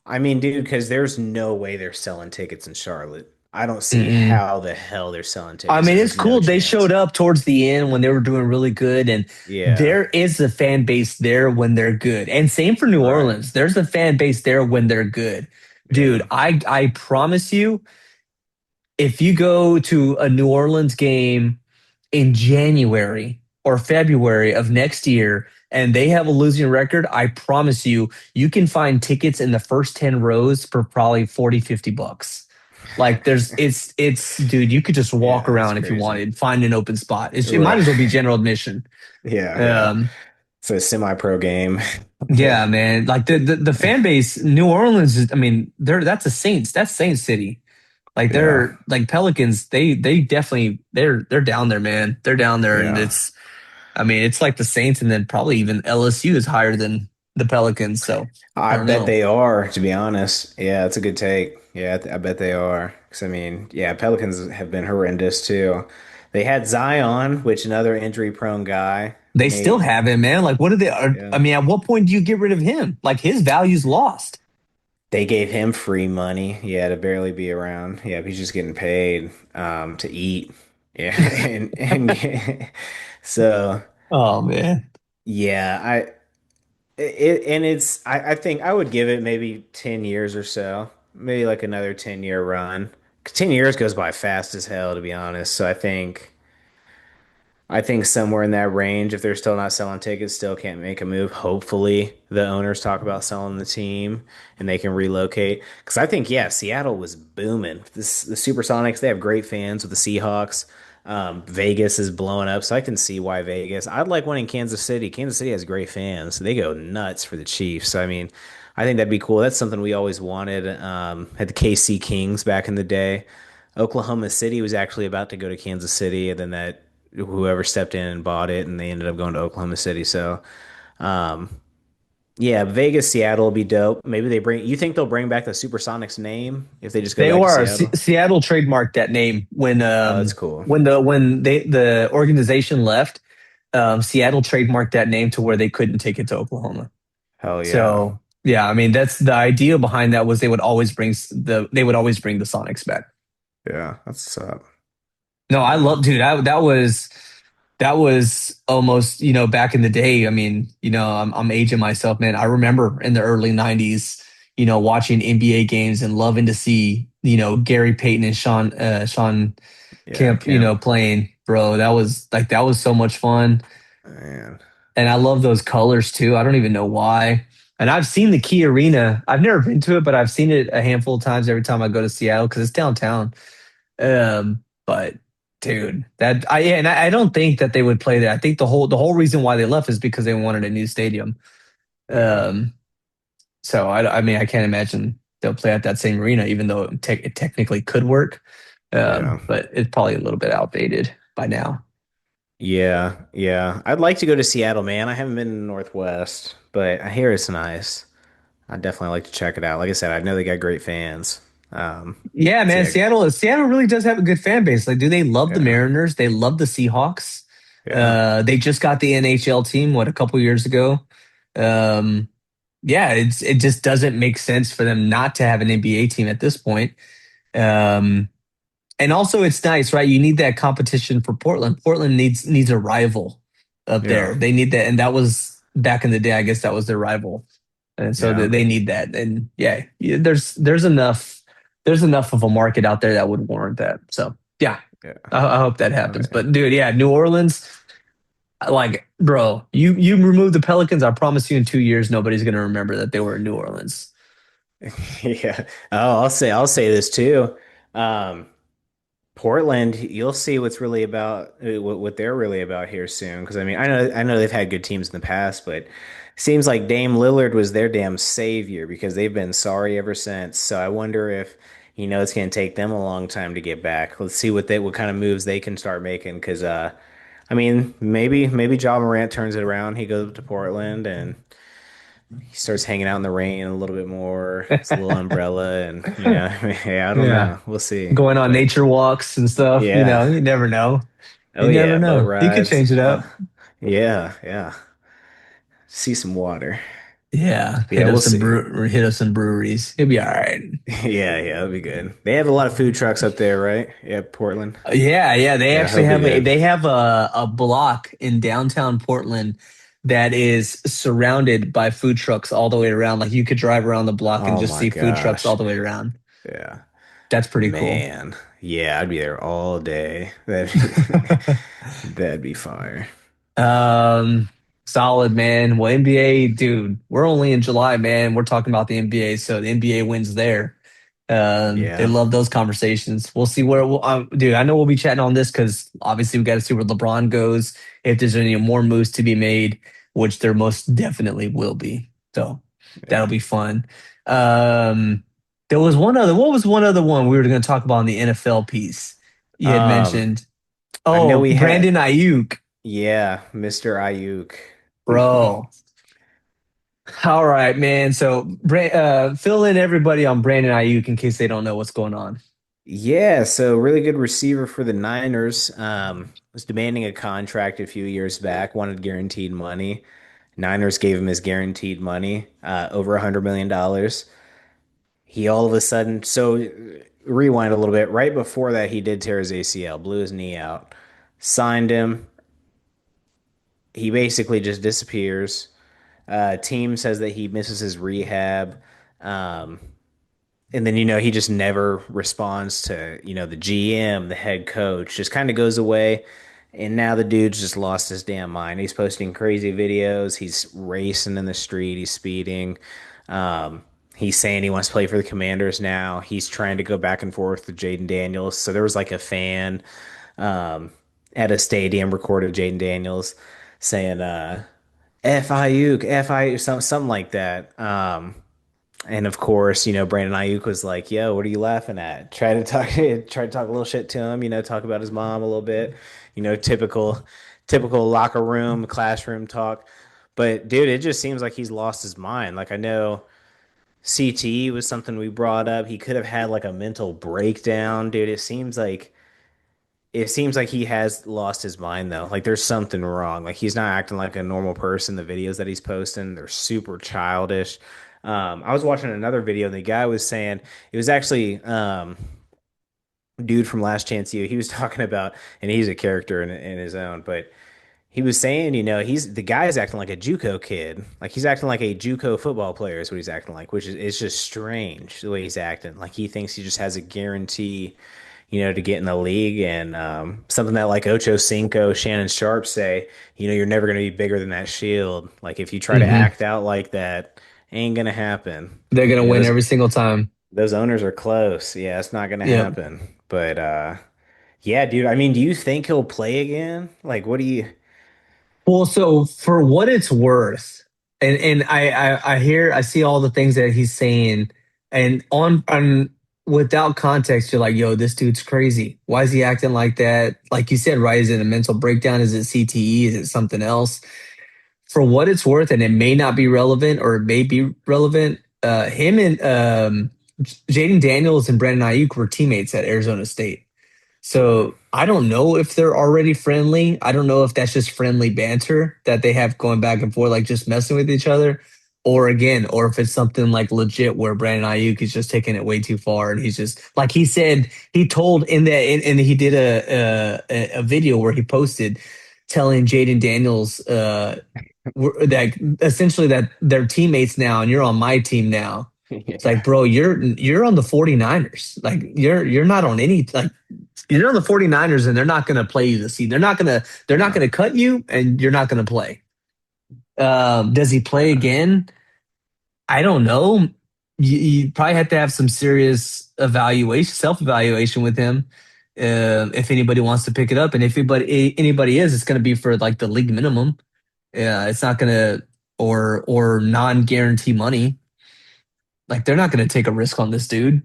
[SPEAKER 2] I mean, dude, because there's no way they're selling tickets in Charlotte. I don't see
[SPEAKER 1] Mm-mm.
[SPEAKER 2] how the hell they're selling
[SPEAKER 1] I
[SPEAKER 2] tickets
[SPEAKER 1] mean,
[SPEAKER 2] there.
[SPEAKER 1] it's
[SPEAKER 2] There's no
[SPEAKER 1] cool. They showed
[SPEAKER 2] chance.
[SPEAKER 1] up towards the end when they were doing really good, and
[SPEAKER 2] Yeah,
[SPEAKER 1] there is a fan base there when they're good. And same for New
[SPEAKER 2] right.
[SPEAKER 1] Orleans. There's a fan base there when they're good. Dude,
[SPEAKER 2] Yeah.
[SPEAKER 1] I promise you, if you go to a New Orleans game in January or February of next year and they have a losing record, I promise you, you can find tickets in the first 10 rows for probably 40, $50. Like it's dude, you could just walk
[SPEAKER 2] Yeah, that's
[SPEAKER 1] around if you
[SPEAKER 2] crazy.
[SPEAKER 1] wanted, find an open spot. It might
[SPEAKER 2] Right.
[SPEAKER 1] as well be general admission.
[SPEAKER 2] Yeah, yeah.
[SPEAKER 1] Um,
[SPEAKER 2] It's a semi-pro game.
[SPEAKER 1] yeah, man. Like the fan base, New Orleans is, I mean, that's a Saints. That's Saints City. Like
[SPEAKER 2] Yeah,
[SPEAKER 1] they're like Pelicans, they definitely they're down there, man. They're down there and
[SPEAKER 2] yeah.
[SPEAKER 1] it's I mean, it's like the Saints and then probably even LSU is higher than the Pelicans, so I
[SPEAKER 2] I
[SPEAKER 1] don't
[SPEAKER 2] bet
[SPEAKER 1] know.
[SPEAKER 2] they are, to be honest. Yeah, it's a good take. Yeah, I bet they are. Because, I mean, yeah, Pelicans have been horrendous too. They had Zion, which another injury-prone guy.
[SPEAKER 1] They still
[SPEAKER 2] Nate,
[SPEAKER 1] have him, man. Like what do they I
[SPEAKER 2] yeah.
[SPEAKER 1] mean, at what point do you get rid of him? Like his value's lost.
[SPEAKER 2] They gave him free money. Yeah, to barely be around. Yeah, he's just getting paid to eat. Yeah, and so
[SPEAKER 1] Oh man.
[SPEAKER 2] yeah, I think I would give it maybe 10 years or so. Maybe like another 10-year run. 10 years goes by fast as hell, to be honest. So I think somewhere in that range, if they're still not selling tickets, still can't make a move. Hopefully, the owners talk about selling the team and they can relocate. Because I think, yeah, Seattle was booming. The Supersonics, they have great fans with the Seahawks. Vegas is blowing up, so I can see why Vegas. I'd like one in Kansas City. Kansas City has great fans. They go nuts for the Chiefs. So, I mean, I think that'd be cool. That's something we always wanted. Had the KC Kings back in the day. Oklahoma City was actually about to go to Kansas City, and then that whoever stepped in and bought it, and they ended up going to Oklahoma City. So, um, yeah, Vegas, Seattle will be dope. Maybe they bring. You think they'll bring back the Supersonics name if they just go
[SPEAKER 1] They
[SPEAKER 2] back to
[SPEAKER 1] were
[SPEAKER 2] Seattle?
[SPEAKER 1] Seattle trademarked that name
[SPEAKER 2] Oh, that's cool.
[SPEAKER 1] when the organization left. Seattle trademarked that name to where they couldn't take it to Oklahoma.
[SPEAKER 2] Hell yeah,
[SPEAKER 1] So yeah, I mean that's the idea behind that was they would always bring the Sonics back.
[SPEAKER 2] yeah. That's
[SPEAKER 1] No, I love, dude. That was almost, back in the day. I mean, I'm aging myself, man. I remember in the early '90s, watching NBA games and loving to see, Gary Payton and Sean
[SPEAKER 2] yeah,
[SPEAKER 1] Kemp,
[SPEAKER 2] Camp.
[SPEAKER 1] playing. Bro, that was so much fun,
[SPEAKER 2] Man,
[SPEAKER 1] and I love those colors too. I don't even know why. And I've seen the Key Arena. I've never been to it, but I've seen it a handful of times every time I go to Seattle because it's downtown. But dude, I don't think that they would play there. I think the whole reason why they left is because they wanted a new stadium.
[SPEAKER 2] yeah,
[SPEAKER 1] Um, so I mean I can't imagine they'll play at that same arena, even though it technically could work.
[SPEAKER 2] yeah,
[SPEAKER 1] But it's probably a little bit outdated by now.
[SPEAKER 2] yeah, yeah. I'd like to go to Seattle, man. I haven't been in the Northwest, but I hear it's nice. I'd definitely like to check it out. Like I said, I know they got great fans.
[SPEAKER 1] Yeah,
[SPEAKER 2] So
[SPEAKER 1] man,
[SPEAKER 2] yeah,
[SPEAKER 1] Seattle really does have a good fan base. Like, do they love the
[SPEAKER 2] yeah,
[SPEAKER 1] Mariners? They love the Seahawks.
[SPEAKER 2] yeah,
[SPEAKER 1] They just got the NHL team, what, a couple years ago. Um, yeah, it just doesn't make sense for them not to have an NBA team at this point. Um, and also it's nice, right? You need that competition for Portland. Portland needs a rival up
[SPEAKER 2] yeah,
[SPEAKER 1] there. They need that, and that was back in the day. I guess that was their rival, and so
[SPEAKER 2] yeah,
[SPEAKER 1] they need that. And yeah, there's enough of a market out there that would warrant that. So yeah,
[SPEAKER 2] yeah.
[SPEAKER 1] I hope that
[SPEAKER 2] Oh,
[SPEAKER 1] happens.
[SPEAKER 2] yeah.
[SPEAKER 1] But dude, yeah, New Orleans, like, bro, you remove the Pelicans, I promise you, in 2 years, nobody's gonna remember that they were in New Orleans.
[SPEAKER 2] Yeah. Oh, I'll say this too. Um, Portland, you'll see what's really about what they're really about here soon. Because I know they've had good teams in the past, but it seems like Dame Lillard was their damn savior because they've been sorry ever since. So I wonder if it's going to take them a long time to get back. Let's see what kind of moves they can start making. Because I mean, maybe Ja Morant turns it around. He goes up to Portland and he starts hanging out in the rain a little bit more. It's a little umbrella, and yeah, I don't
[SPEAKER 1] Yeah.
[SPEAKER 2] know. We'll see.
[SPEAKER 1] Going on
[SPEAKER 2] But
[SPEAKER 1] nature walks and stuff.
[SPEAKER 2] yeah,
[SPEAKER 1] You never know.
[SPEAKER 2] oh
[SPEAKER 1] You never
[SPEAKER 2] yeah, boat
[SPEAKER 1] know. He could
[SPEAKER 2] rides.
[SPEAKER 1] change it up.
[SPEAKER 2] Yeah, yeah. See some water.
[SPEAKER 1] Yeah,
[SPEAKER 2] Yeah, we'll see.
[SPEAKER 1] hit up some breweries. He'll be all right.
[SPEAKER 2] Yeah, that'll be good. They have a lot of food trucks up there, right? Yeah, Portland.
[SPEAKER 1] Yeah. They
[SPEAKER 2] Yeah,
[SPEAKER 1] actually
[SPEAKER 2] he'll be
[SPEAKER 1] have
[SPEAKER 2] good.
[SPEAKER 1] a block in downtown Portland that is surrounded by food trucks all the way around. Like you could drive around the block and
[SPEAKER 2] Oh
[SPEAKER 1] just
[SPEAKER 2] my
[SPEAKER 1] see food trucks all
[SPEAKER 2] gosh.
[SPEAKER 1] the way around.
[SPEAKER 2] Yeah.
[SPEAKER 1] That's pretty cool.
[SPEAKER 2] Man. Yeah, I'd be there all day. That'd be fire.
[SPEAKER 1] Um, Solid, man. Well, NBA, dude, we're only in July, man. We're talking about the NBA, so the NBA wins there. They
[SPEAKER 2] Yeah.
[SPEAKER 1] love those conversations. We'll see dude. I know we'll be chatting on this because obviously we got to see where LeBron goes. If there's any more moves to be made, which there most definitely will be. So that'll
[SPEAKER 2] Yeah.
[SPEAKER 1] be fun. Um, there was one other. What was one other one we were going to talk about in the NFL piece you had
[SPEAKER 2] Um,
[SPEAKER 1] mentioned?
[SPEAKER 2] I know
[SPEAKER 1] Oh,
[SPEAKER 2] we had
[SPEAKER 1] Brandon Ayuk,
[SPEAKER 2] yeah, Mr. Ayuk.
[SPEAKER 1] bro. All right, man. So, fill in everybody on Brandon Ayuk in case they don't know what's going on.
[SPEAKER 2] Yeah, so really good receiver for the Niners. Was demanding a contract a few years back, wanted guaranteed money. Niners gave him his guaranteed money, over $100 million. He all of a sudden, so rewind a little bit. Right before that, he did tear his ACL, blew his knee out, signed him. He basically just disappears. Team says that he misses his rehab. Um, and then he just never responds to the GM, the head coach, just kind of goes away. And now the dude's just lost his damn mind. He's posting crazy videos. He's racing in the street. He's speeding. He's saying he wants to play for the Commanders now. He's trying to go back and forth with Jaden Daniels. So there was like a fan um, at a stadium recorded Jaden Daniels saying "FIU, FIU," something like that. And of course, Brandon Ayuk was like, "Yo, what are you laughing at?" Try to talk a little shit to him. Talk about his mom a little bit. Typical locker room, classroom talk. But dude, it just seems like he's lost his mind. Like I know CTE was something we brought up. He could have had like a mental breakdown, dude. It seems like he has lost his mind though. Like there's something wrong. Like he's not acting like a normal person. The videos that he's posting, they're super childish. I was watching another video and the guy was saying it was actually dude from Last Chance U. He was talking about, and he's a character in his own, but he was saying, he's the guy's acting like a JUCO kid. Like he's acting like a JUCO football player is what he's acting like, which is it's just strange the way he's acting. Like he thinks he just has a guarantee, to get in the league. And something that like Ocho Cinco, Shannon Sharp say, you're never going to be bigger than that shield. Like if you try to
[SPEAKER 1] Hmm.
[SPEAKER 2] act out like that, ain't going to happen.
[SPEAKER 1] They're gonna win
[SPEAKER 2] Those
[SPEAKER 1] every single time.
[SPEAKER 2] those owners are close. Yeah, it's not going to
[SPEAKER 1] Yep.
[SPEAKER 2] happen. But yeah, dude. I mean, do you think he'll play again? Like, what do you?
[SPEAKER 1] Well, so for what it's worth, and I see all the things that he's saying, and on without context, you're like, yo, this dude's crazy. Why is he acting like that? Like you said, right? Is it a mental breakdown? Is it CTE? Is it something else? For what it's worth, and it may not be relevant or it may be relevant. Him and Jaden Daniels and Brandon Ayuk were teammates at Arizona State.
[SPEAKER 2] Mm,
[SPEAKER 1] So I don't know if they're already friendly. I don't know if that's just friendly banter that they have going back and forth, like just messing with each other. Or if it's something like legit where Brandon Ayuk is just taking it way too far, and he's just like he said he told in that, and he did a video where he posted telling Jaden Daniels that essentially that they're teammates now, and you're on my team now. It's
[SPEAKER 2] yeah.
[SPEAKER 1] like, bro, you're on the 49ers. Like you're not on any like you're on the 49ers and they're not going to play you this season. They're not
[SPEAKER 2] No.
[SPEAKER 1] going to cut you and you're not going to play. Does he play
[SPEAKER 2] Yeah.
[SPEAKER 1] again? I don't know. You probably have to have some serious evaluation, self-evaluation with him. If anybody wants to pick it up, and if anybody is, it's going to be for like the league minimum. Yeah, it's not going to or non-guarantee money. Like they're not going to take a risk on this dude.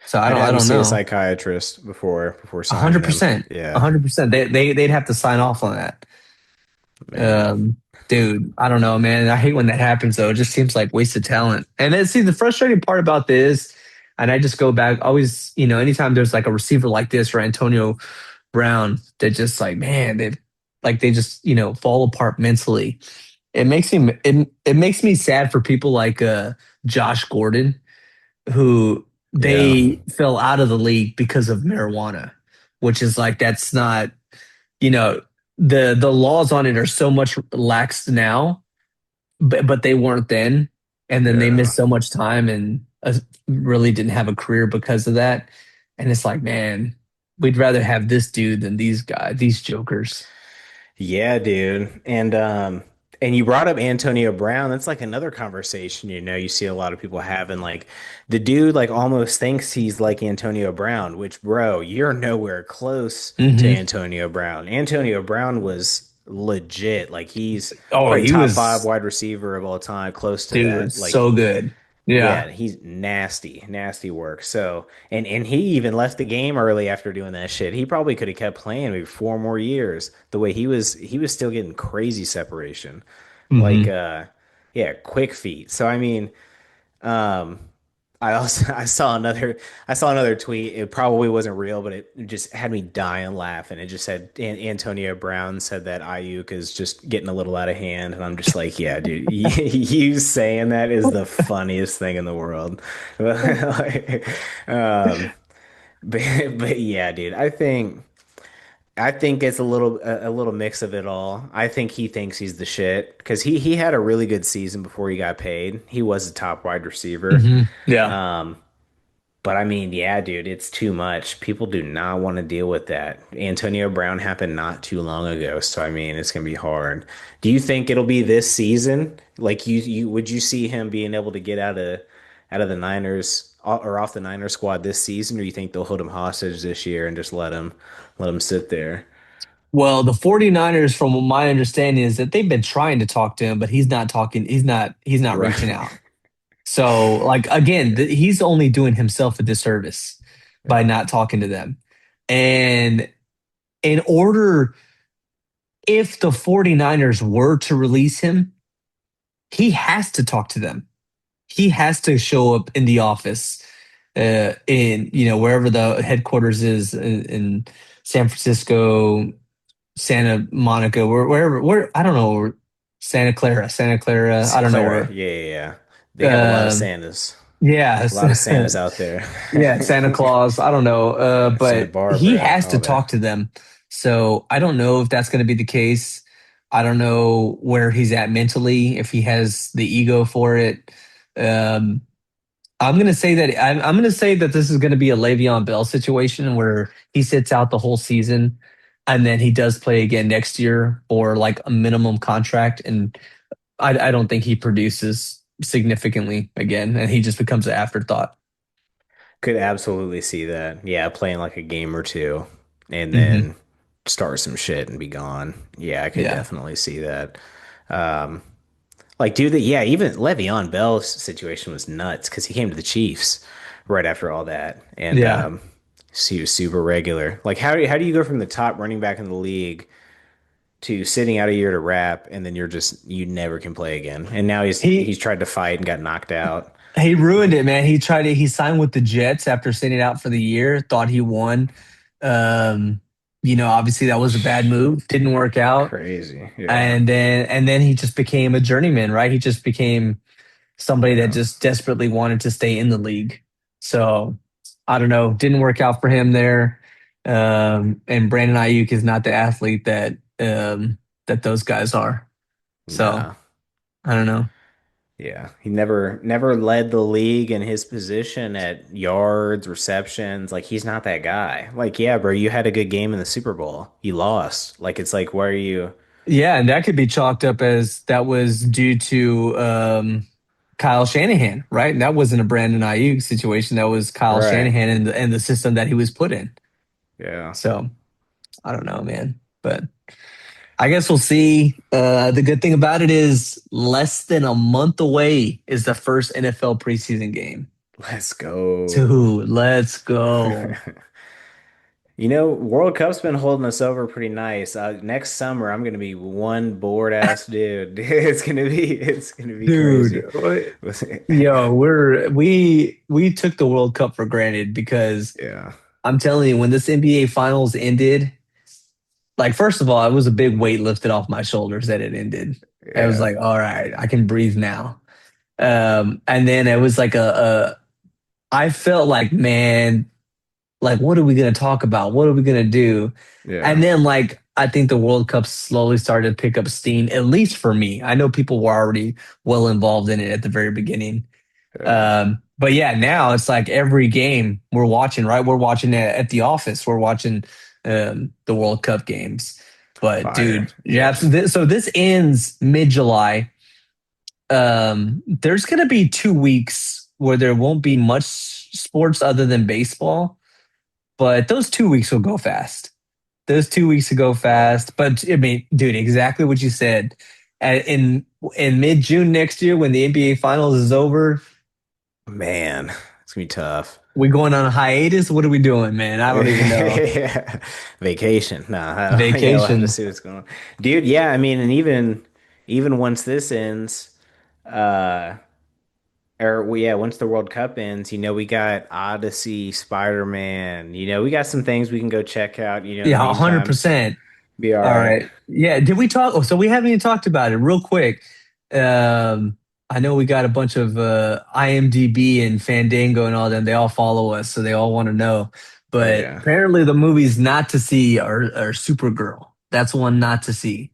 [SPEAKER 1] So
[SPEAKER 2] I'd
[SPEAKER 1] I
[SPEAKER 2] have him
[SPEAKER 1] don't
[SPEAKER 2] see a
[SPEAKER 1] know.
[SPEAKER 2] psychiatrist before
[SPEAKER 1] A
[SPEAKER 2] signing
[SPEAKER 1] hundred
[SPEAKER 2] him.
[SPEAKER 1] percent, a
[SPEAKER 2] Yeah,
[SPEAKER 1] hundred percent. They'd have to sign off on that.
[SPEAKER 2] man.
[SPEAKER 1] Um, dude, I don't know, man. I hate when that happens though. It just seems like wasted talent. And then see the frustrating part about this, and I just go back always, anytime there's like a receiver like this or Antonio Brown that just like, man, they just, fall apart mentally. It makes me sad for people like Josh Gordon, who
[SPEAKER 2] Yeah,
[SPEAKER 1] they fell out of the league because of marijuana, which is like that's not, you know, the laws on it are so much lax now, but they weren't then, and then they
[SPEAKER 2] yeah.
[SPEAKER 1] missed so much time and really didn't have a career because of that. And it's like, man, we'd rather have this dude than these guys, these jokers.
[SPEAKER 2] Yeah, dude. And you brought up Antonio Brown. That's like another conversation, you see a lot of people having like the dude like almost thinks he's like Antonio Brown, which bro, you're nowhere close to
[SPEAKER 1] Hmm.
[SPEAKER 2] Antonio Brown. Antonio Brown was legit. Like he's
[SPEAKER 1] Oh,
[SPEAKER 2] probably
[SPEAKER 1] he
[SPEAKER 2] top five
[SPEAKER 1] was,
[SPEAKER 2] wide receiver of all time, close to
[SPEAKER 1] dude,
[SPEAKER 2] that. Like
[SPEAKER 1] so good. Yeah.
[SPEAKER 2] yeah, he's nasty, nasty work. So, and he even left the game early after doing that shit. He probably could have kept playing maybe 4 more years. The way he was still getting crazy separation. Like
[SPEAKER 1] Hmm.
[SPEAKER 2] yeah, quick feet. So I mean, um I also I saw another tweet. It probably wasn't real, but it just had me dying laughing. It just said Antonio Brown said that Aiyuk is just getting a little out of hand, and I'm just like, yeah, dude, you saying that is the funniest thing in the world. Like, um, but but yeah, dude, I think it's a little mix of it all. I think he thinks he's the shit because he had a really good season before he got paid. He was a top wide receiver.
[SPEAKER 1] Hmm. Yeah.
[SPEAKER 2] Um, but I mean, yeah, dude, it's too much. People do not want to deal with that. Antonio Brown happened not too long ago, so I mean, it's gonna be hard. Do you think it'll be this season? Like you would you see him being able to get out of the Niners or off the Niners squad this season, or you think they'll hold him hostage this year and just let him sit there?
[SPEAKER 1] Well, the 49ers, from what my understanding, is that they've been trying to talk to him, but he's not talking. He's not reaching
[SPEAKER 2] Right.
[SPEAKER 1] out. So, like again, he's only doing himself a disservice by
[SPEAKER 2] Yeah.
[SPEAKER 1] not talking to them. And in order, if the 49ers were to release him, he has to talk to them. He has to show up in the office, in wherever the headquarters is in San Francisco, Santa Monica, where I don't know, Santa Clara, I don't know
[SPEAKER 2] Clara,
[SPEAKER 1] where.
[SPEAKER 2] yeah, yeah, yeah. They have a lot of
[SPEAKER 1] Um,
[SPEAKER 2] Santas.
[SPEAKER 1] yeah,
[SPEAKER 2] A lot of Santas out there.
[SPEAKER 1] yeah, Santa Claus. I don't know,
[SPEAKER 2] Yeah, Santa
[SPEAKER 1] but he
[SPEAKER 2] Barbara,
[SPEAKER 1] has to
[SPEAKER 2] all
[SPEAKER 1] talk
[SPEAKER 2] that.
[SPEAKER 1] to them. So I don't know if that's going to be the case. I don't know where he's at mentally, if he has the ego for it. Um, I'm going to say that this is going to be a Le'Veon Bell situation where he sits out the whole season, and then he does play again next year for like a minimum contract, and I don't think he produces significantly again, and he just becomes an afterthought.
[SPEAKER 2] Could absolutely see that. Yeah, playing like a game or two and
[SPEAKER 1] Hmm.
[SPEAKER 2] then start some shit and be gone. Yeah, I could
[SPEAKER 1] Yeah.
[SPEAKER 2] definitely see that. Um, like, dude, yeah, even Le'Veon Bell's situation was nuts because he came to the Chiefs right after all that, and
[SPEAKER 1] Yeah.
[SPEAKER 2] so he was super regular. Like, how do you go from the top running back in the league to sitting out a year to rap, and then you never can play again? And now he's
[SPEAKER 1] He
[SPEAKER 2] tried to fight and got knocked out.
[SPEAKER 1] he ruined it, man. He signed with the Jets after sitting out for the year, thought he won. Um, obviously that was a bad move, didn't work out.
[SPEAKER 2] Crazy, yeah,
[SPEAKER 1] And then he just became a journeyman, right? He just became somebody that
[SPEAKER 2] yeah.
[SPEAKER 1] just desperately wanted to stay in the league. So I don't know, didn't work out for him there. And Brandon Ayuk is not the athlete that those guys are. So
[SPEAKER 2] Nah.
[SPEAKER 1] I don't know.
[SPEAKER 2] Yeah, he never led the league in his position at yards, receptions. Like he's not that guy. Like, yeah, bro, you had a good game in the Super Bowl. You lost. Like it's like why are you
[SPEAKER 1] Yeah, and that could be chalked up as that was due to Kyle Shanahan, right? And that wasn't a Brandon Ayuk situation. That was Kyle
[SPEAKER 2] right?
[SPEAKER 1] Shanahan and the system that he was put in.
[SPEAKER 2] Yeah.
[SPEAKER 1] So I don't know, man. But I guess we'll see. The good thing about it is less than a month away is the first NFL preseason game.
[SPEAKER 2] Let's go.
[SPEAKER 1] Dude, let's go.
[SPEAKER 2] World Cup's been holding us over pretty nice. Next summer, I'm gonna be one bored ass dude. It's gonna be
[SPEAKER 1] Dude,
[SPEAKER 2] crazy.
[SPEAKER 1] yo, we took the World Cup for granted because
[SPEAKER 2] Yeah,
[SPEAKER 1] I'm telling you, when this NBA Finals ended, like first of all, it was a big weight lifted off my shoulders that it ended. I was
[SPEAKER 2] yeah,
[SPEAKER 1] like, all right, I can breathe now. And then it was like I felt like, man, like what are we gonna talk about? What are we gonna do? And
[SPEAKER 2] yeah,
[SPEAKER 1] then like I think the World Cup slowly started to pick up steam, at least for me. I know people were already well involved in it at the very beginning.
[SPEAKER 2] yeah.
[SPEAKER 1] But yeah, now it's like every game we're watching, right? We're watching it at the office. We're watching the World Cup games. But
[SPEAKER 2] Fire.
[SPEAKER 1] dude, yeah.
[SPEAKER 2] Yeah,
[SPEAKER 1] So this ends mid-July. There's gonna be 2 weeks where there won't be much sports other than baseball, but those 2 weeks will go fast. Those 2 weeks will go
[SPEAKER 2] yeah.
[SPEAKER 1] fast. But I mean, dude, exactly what you said. In mid-June next year, when the NBA Finals is over,
[SPEAKER 2] Man, it's gonna be tough.
[SPEAKER 1] we going on a hiatus? What are we doing, man? I don't even know.
[SPEAKER 2] Yeah. Vacation. Nah, yeah, we'll have to
[SPEAKER 1] Vacation.
[SPEAKER 2] see what's going on. Dude, yeah, I mean, and even once this ends, uh or well, yeah, once the World Cup ends, we got Odyssey, Spider-Man, we got some things we can go check out, in the
[SPEAKER 1] Yeah,
[SPEAKER 2] meantime.
[SPEAKER 1] 100%.
[SPEAKER 2] Be all
[SPEAKER 1] All
[SPEAKER 2] right.
[SPEAKER 1] right. Yeah. Did we talk? Oh, so we haven't even talked about it real quick. Um, I know we got a bunch of IMDb and Fandango and all them. They all follow us, so they all want to know.
[SPEAKER 2] Oh
[SPEAKER 1] But
[SPEAKER 2] yeah.
[SPEAKER 1] apparently, the movies not to see are Supergirl. That's one not to see.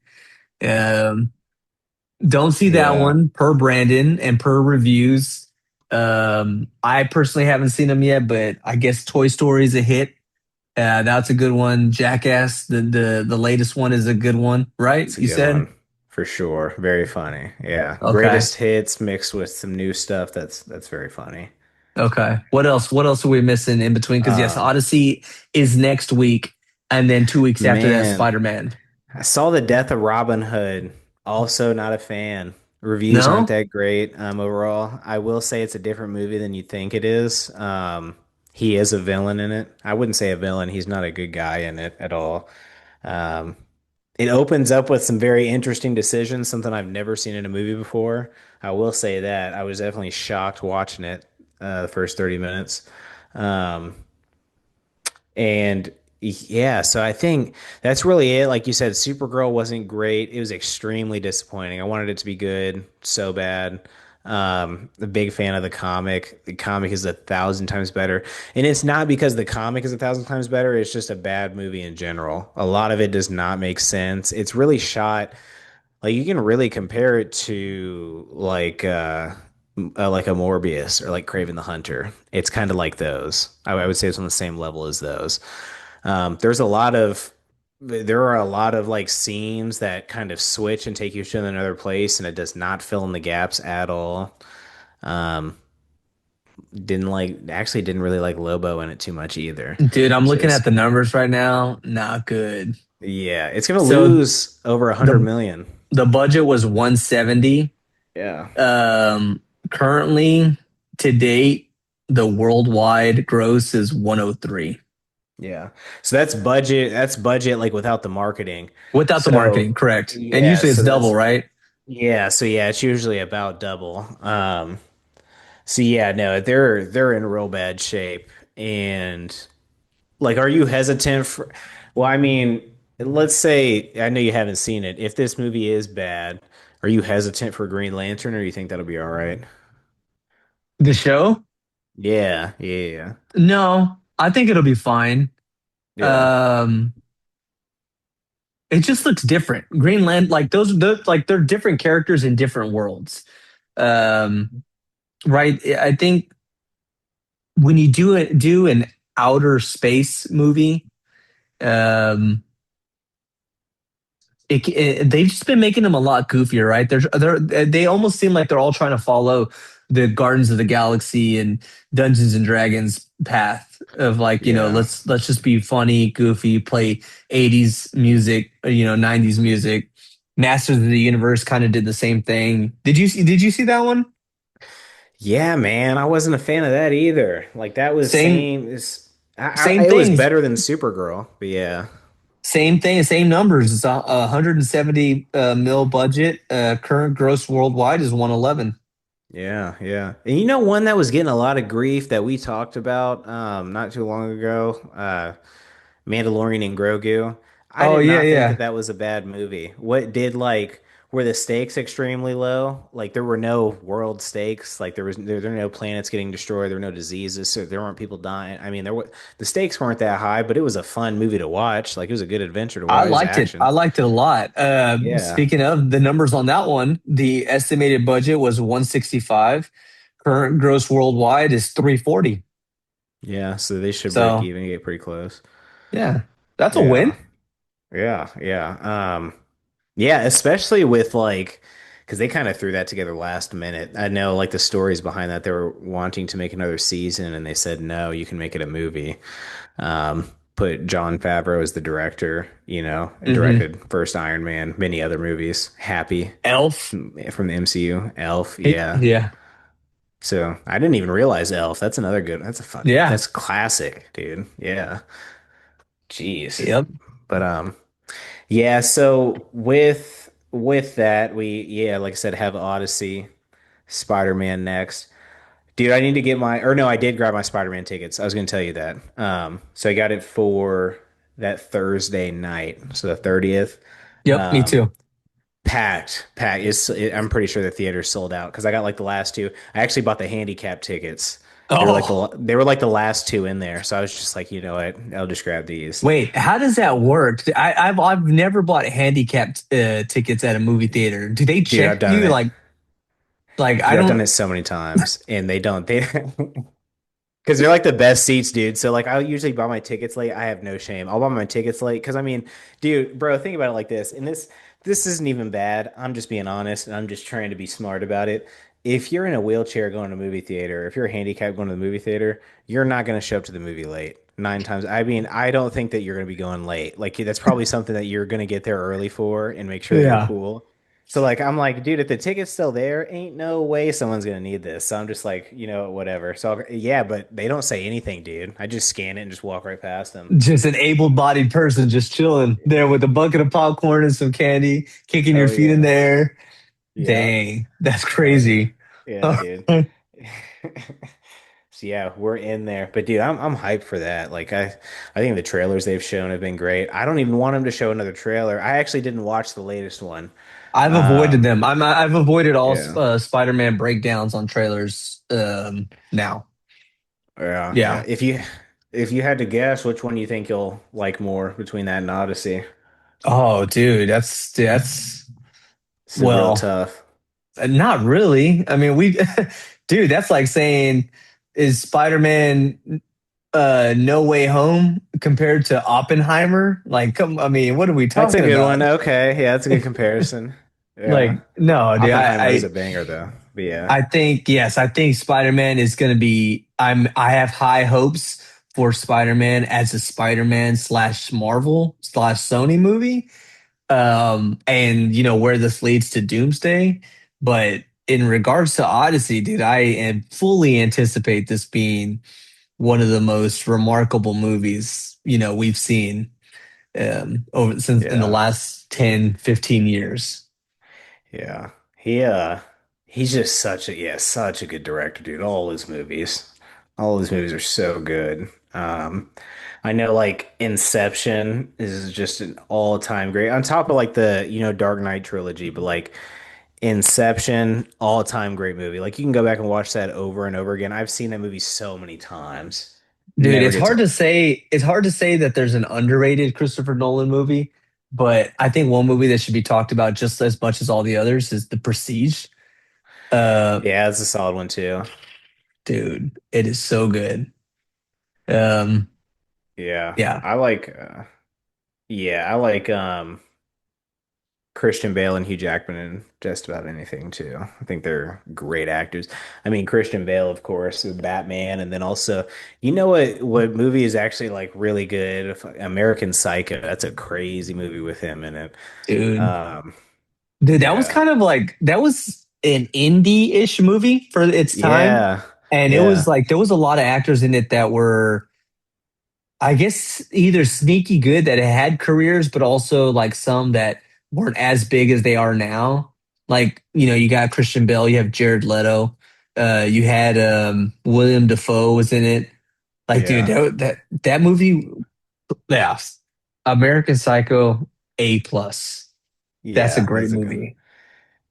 [SPEAKER 1] Um, don't see that
[SPEAKER 2] Yeah.
[SPEAKER 1] one per Brandon and per reviews. I personally haven't seen them yet, but I guess Toy Story is a hit. That's a good one. Jackass, the latest one is a good one, right?
[SPEAKER 2] It's a
[SPEAKER 1] You
[SPEAKER 2] good
[SPEAKER 1] said?
[SPEAKER 2] one. For sure. Very funny. Yeah.
[SPEAKER 1] Okay.
[SPEAKER 2] Greatest hits mixed with some new stuff. That's very funny.
[SPEAKER 1] Okay. What else? What else are we missing in between? Because yes,
[SPEAKER 2] Um,
[SPEAKER 1] Odyssey is next week, and then 2 weeks after that,
[SPEAKER 2] Man,
[SPEAKER 1] Spider-Man.
[SPEAKER 2] I saw the death of Robin Hood. Also not a fan. Reviews aren't
[SPEAKER 1] No?
[SPEAKER 2] that great overall. I will say it's a different movie than you think it is. He is a villain in it. I wouldn't say a villain. He's not a good guy in it at all. Um, it opens up with some very interesting decisions, something I've never seen in a movie before. I will say that. I was definitely shocked watching it the first 30 minutes. Um, and yeah, so I think that's really it. Like you said, Supergirl wasn't great. It was extremely disappointing. I wanted it to be good so bad. A big fan of the comic. The comic is 1,000 times better. And it's not because the comic is 1,000 times better, it's just a bad movie in general. A lot of it does not make sense. It's really shot like you can really compare it to like a Morbius or like Craven the Hunter. It's kind of like those. I would say it's on the same level as those. There's a lot of there are a lot of like scenes that kind of switch and take you to another place, and it does not fill in the gaps at all. Um, didn't really like Lobo in it too much either.
[SPEAKER 1] Dude, I'm
[SPEAKER 2] So
[SPEAKER 1] looking
[SPEAKER 2] it's
[SPEAKER 1] at the numbers right now. Not good.
[SPEAKER 2] yeah, it's gonna
[SPEAKER 1] So
[SPEAKER 2] lose over 100
[SPEAKER 1] the
[SPEAKER 2] million.
[SPEAKER 1] the budget was 170.
[SPEAKER 2] Yeah.
[SPEAKER 1] Um, Currently to date, the worldwide gross is 103
[SPEAKER 2] Yeah. So that's budget like without the marketing.
[SPEAKER 1] without the
[SPEAKER 2] So
[SPEAKER 1] marketing, correct? And
[SPEAKER 2] yeah,
[SPEAKER 1] usually it's
[SPEAKER 2] so
[SPEAKER 1] double,
[SPEAKER 2] that's
[SPEAKER 1] right?
[SPEAKER 2] yeah, so yeah, it's usually about double. So yeah, no, they're in real bad shape. And like are you hesitant for well, I mean, let's say I know you haven't seen it. If this movie is bad, are you hesitant for Green Lantern or you think that'll be all right?
[SPEAKER 1] The show?
[SPEAKER 2] Yeah, yeah,
[SPEAKER 1] No, I think it'll be fine.
[SPEAKER 2] yeah.
[SPEAKER 1] Um, it just looks different. Greenland, like like they're different characters in different worlds. Right? I think when you do an outer space movie, um, they've just been making them a lot goofier, right? They almost seem like they're all trying to follow the Gardens of the Galaxy and Dungeons and Dragons path of like,
[SPEAKER 2] Yeah.
[SPEAKER 1] let's just be funny, goofy, play 80s music, 90s music. Masters of the Universe kind of did the same thing. Did you see that one?
[SPEAKER 2] Yeah, man, I wasn't a fan of that either. Like that was
[SPEAKER 1] Same
[SPEAKER 2] same as
[SPEAKER 1] same
[SPEAKER 2] it was
[SPEAKER 1] things.
[SPEAKER 2] better than Supergirl, but yeah.
[SPEAKER 1] Same thing, same numbers. It's a 170 mil budget. Current gross worldwide is 111.
[SPEAKER 2] Yeah, yeah. And you know one that was getting a lot of grief that we talked about not too long ago, Mandalorian and Grogu. I
[SPEAKER 1] Oh
[SPEAKER 2] did
[SPEAKER 1] yeah,
[SPEAKER 2] not think that
[SPEAKER 1] yeah.
[SPEAKER 2] that was a bad movie. What did like were the stakes extremely low? Like there were no world stakes. Like there were no planets getting destroyed. There were no diseases. So there weren't people dying. I mean, there were the stakes weren't that high, but it was a fun movie to watch. Like it was a good adventure to
[SPEAKER 1] I
[SPEAKER 2] watch. It was
[SPEAKER 1] liked it.
[SPEAKER 2] action.
[SPEAKER 1] I liked it a lot.
[SPEAKER 2] Yeah,
[SPEAKER 1] Speaking of the numbers on that one, the estimated budget was 165. Current gross worldwide is 340.
[SPEAKER 2] yeah. So they should break
[SPEAKER 1] So
[SPEAKER 2] even and get pretty close.
[SPEAKER 1] yeah, that's a win.
[SPEAKER 2] Yeah. Yeah, yeah. Yeah, especially with like because they kind of threw that together last minute. I know like the stories behind that. They were wanting to make another season and they said no, you can make it a movie. Put John Favreau as the director, and
[SPEAKER 1] Hmm.
[SPEAKER 2] directed first Iron Man, many other movies. Happy
[SPEAKER 1] Elf.
[SPEAKER 2] from the MCU, Elf, yeah.
[SPEAKER 1] Yeah.
[SPEAKER 2] So I didn't even realize Elf. That's another good.
[SPEAKER 1] Yeah.
[SPEAKER 2] That's classic, dude. Yeah. Jeez.
[SPEAKER 1] Yep.
[SPEAKER 2] But yeah, so with that, like I said, have Odyssey, Spider-Man next. Dude, I need to get my or no, I did grab my Spider-Man tickets. I was gonna tell you that. So I got it for that Thursday night, so the 30th.
[SPEAKER 1] Yep. Me
[SPEAKER 2] Um,
[SPEAKER 1] too.
[SPEAKER 2] packed. I'm pretty sure the theater's sold out because I got like the last two. I actually bought the handicap tickets.
[SPEAKER 1] Oh,
[SPEAKER 2] They were like the last two in there. So I was just like, you know what? I'll just grab these.
[SPEAKER 1] wait. How does that work? I've never bought handicapped tickets at a movie theater. Do they
[SPEAKER 2] Dude, I've
[SPEAKER 1] check
[SPEAKER 2] done
[SPEAKER 1] you
[SPEAKER 2] it.
[SPEAKER 1] like I
[SPEAKER 2] Dude, I've done
[SPEAKER 1] don't?
[SPEAKER 2] it so many times, and they because they're like the best seats, dude. So like, I usually buy my tickets late. I have no shame. I'll buy my tickets late because I mean, dude, bro, think about it like this, and this isn't even bad. I'm just being honest, and I'm just trying to be smart about it. If you're in a wheelchair going to a movie theater, if you're handicapped going to the movie theater, you're not going to show up to the movie late. Nine times. I mean, I don't think that you're going to be going late. Like that's probably something that you're going to get there early for and make sure that you're
[SPEAKER 1] Yeah.
[SPEAKER 2] cool. So like I'm like, dude, if the ticket's still there, ain't no way someone's gonna need this. So I'm just like, whatever. So yeah, but they don't say anything, dude. I just scan it and just walk right past them.
[SPEAKER 1] Just an able-bodied person just chilling there with a bucket of popcorn and some candy, kicking your
[SPEAKER 2] Oh
[SPEAKER 1] feet in
[SPEAKER 2] yeah.
[SPEAKER 1] the air.
[SPEAKER 2] Yeah.
[SPEAKER 1] Dang, that's
[SPEAKER 2] Oh yeah.
[SPEAKER 1] crazy.
[SPEAKER 2] Yeah, dude. So yeah, we're in there. But dude, I'm hyped for that. Like I think the trailers they've shown have been great. I don't even want them to show another trailer. I actually didn't watch the latest one.
[SPEAKER 1] I've avoided
[SPEAKER 2] Um,
[SPEAKER 1] them. I've avoided all
[SPEAKER 2] yeah.
[SPEAKER 1] Spider-Man breakdowns on trailers now.
[SPEAKER 2] Yeah, yeah.
[SPEAKER 1] Yeah.
[SPEAKER 2] If you had to guess, which one you think you'll like more between that and Odyssey?
[SPEAKER 1] Oh, dude, that's
[SPEAKER 2] It's real
[SPEAKER 1] well,
[SPEAKER 2] tough.
[SPEAKER 1] not really. I mean, we, dude, that's like saying, is Spider-Man No Way Home compared to Oppenheimer? Like, come, I mean, what are we
[SPEAKER 2] That's a
[SPEAKER 1] talking
[SPEAKER 2] good one.
[SPEAKER 1] about?
[SPEAKER 2] Okay, yeah, that's a good comparison. Yeah,
[SPEAKER 1] Like, no, dude,
[SPEAKER 2] Oppenheimer is a banger though. But yeah,
[SPEAKER 1] I think yes, I think Spider-Man is going to be. I have high hopes for Spider-Man as a Spider-Man slash Marvel slash Sony movie. And where this leads to Doomsday, but in regards to Odyssey, dude, I am fully anticipate this being one of the most remarkable movies we've seen over since in the
[SPEAKER 2] yeah,
[SPEAKER 1] last 10, 15 years.
[SPEAKER 2] yeah. He's just such a good director, dude. All his movies are so good. I know like Inception is just an all-time great. On top of like the Dark Knight trilogy, but like Inception, all-time great movie. Like you can go back and watch that over and over again. I've seen that movie so many times.
[SPEAKER 1] Dude,
[SPEAKER 2] Never
[SPEAKER 1] it's
[SPEAKER 2] gets
[SPEAKER 1] hard to
[SPEAKER 2] old.
[SPEAKER 1] say. It's hard to say that there's an underrated Christopher Nolan movie, but I think one movie that should be talked about just as much as all the others is The Prestige. Uh,
[SPEAKER 2] Yeah, it's a solid one too.
[SPEAKER 1] Dude, it is so good. Um,
[SPEAKER 2] Yeah.
[SPEAKER 1] yeah,
[SPEAKER 2] I like Christian Bale and Hugh Jackman in just about anything too. I think they're great actors. I mean, Christian Bale, of course, with Batman, and then also, what movie is actually like really good? American Psycho. That's a crazy movie with him in it.
[SPEAKER 1] dude.
[SPEAKER 2] Um,
[SPEAKER 1] Dude, that was
[SPEAKER 2] yeah.
[SPEAKER 1] kind of like that was. an indie-ish movie for its time,
[SPEAKER 2] Yeah.
[SPEAKER 1] and it was
[SPEAKER 2] Yeah.
[SPEAKER 1] like there was a lot of actors in it that were, I guess, either sneaky good that had careers, but also like some that weren't as big as they are now. Like, you got Christian Bale, you have Jared Leto, you had William Dafoe was in it. Like, dude,
[SPEAKER 2] Yeah.
[SPEAKER 1] that movie, yeah, American Psycho, A+. That's a
[SPEAKER 2] Yeah.
[SPEAKER 1] great
[SPEAKER 2] That's a good.
[SPEAKER 1] movie.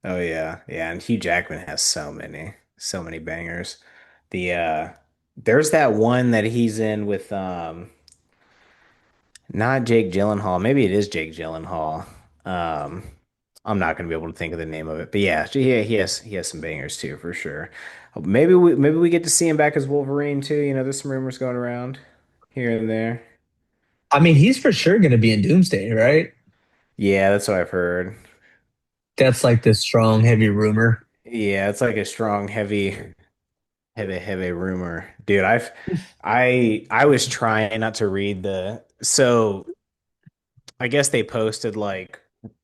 [SPEAKER 2] Oh yeah. Yeah. And Hugh Jackman has so many bangers. The there's that one that he's in with not Jake Gyllenhaal. Maybe it is Jake Gyllenhaal. Um, I'm not gonna be able to think of the name of it, but yeah, he has some bangers too for sure. Maybe we get to see him back as Wolverine too. There's some rumors going around here and there.
[SPEAKER 1] I mean, he's for sure going to be in Doomsday, right?
[SPEAKER 2] Yeah, that's what I've heard.
[SPEAKER 1] That's like the strong, heavy rumor.
[SPEAKER 2] Yeah, it's like a strong, heavy rumor, dude. I was trying not to read so I guess they posted like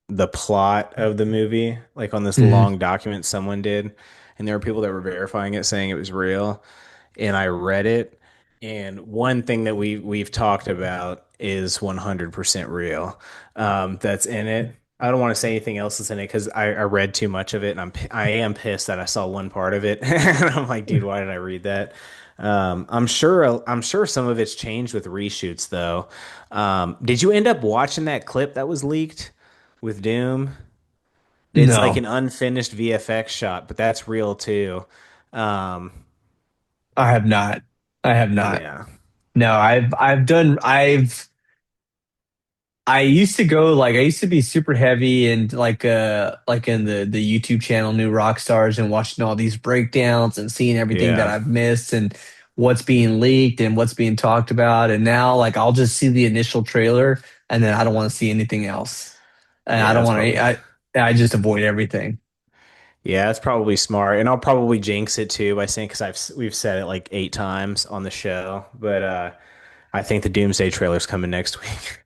[SPEAKER 2] the plot of the movie, like on this
[SPEAKER 1] Mhm.
[SPEAKER 2] long document someone did, and there were people that were verifying it, saying it was real. And I read it, and one thing that we've talked about is 100% real. That's in it. I don't want to say anything else that's in it because I read too much of it, and I am pissed that I saw one part of it, and I'm like, dude, why did I read that? I'm sure some of it's changed with reshoots though. Did you end up watching that clip that was leaked with Doom? It's like
[SPEAKER 1] No,
[SPEAKER 2] an unfinished VFX shot, but that's real too. Um,
[SPEAKER 1] I have not. I have not.
[SPEAKER 2] yeah,
[SPEAKER 1] No, I used to go, like, I used to be super heavy and like in the YouTube channel New Rock Stars and watching all these breakdowns and seeing everything that
[SPEAKER 2] yeah,
[SPEAKER 1] I've missed and what's being leaked and what's being talked about. And now, like, I'll just see the initial trailer and then I don't want to see anything else. And I
[SPEAKER 2] yeah.
[SPEAKER 1] don't
[SPEAKER 2] That's
[SPEAKER 1] want to
[SPEAKER 2] probably
[SPEAKER 1] I just avoid everything.
[SPEAKER 2] yeah, that's probably smart, and I'll probably jinx it too by saying because we've said it like 8 times on the show, but I think the Doomsday trailer's coming next week.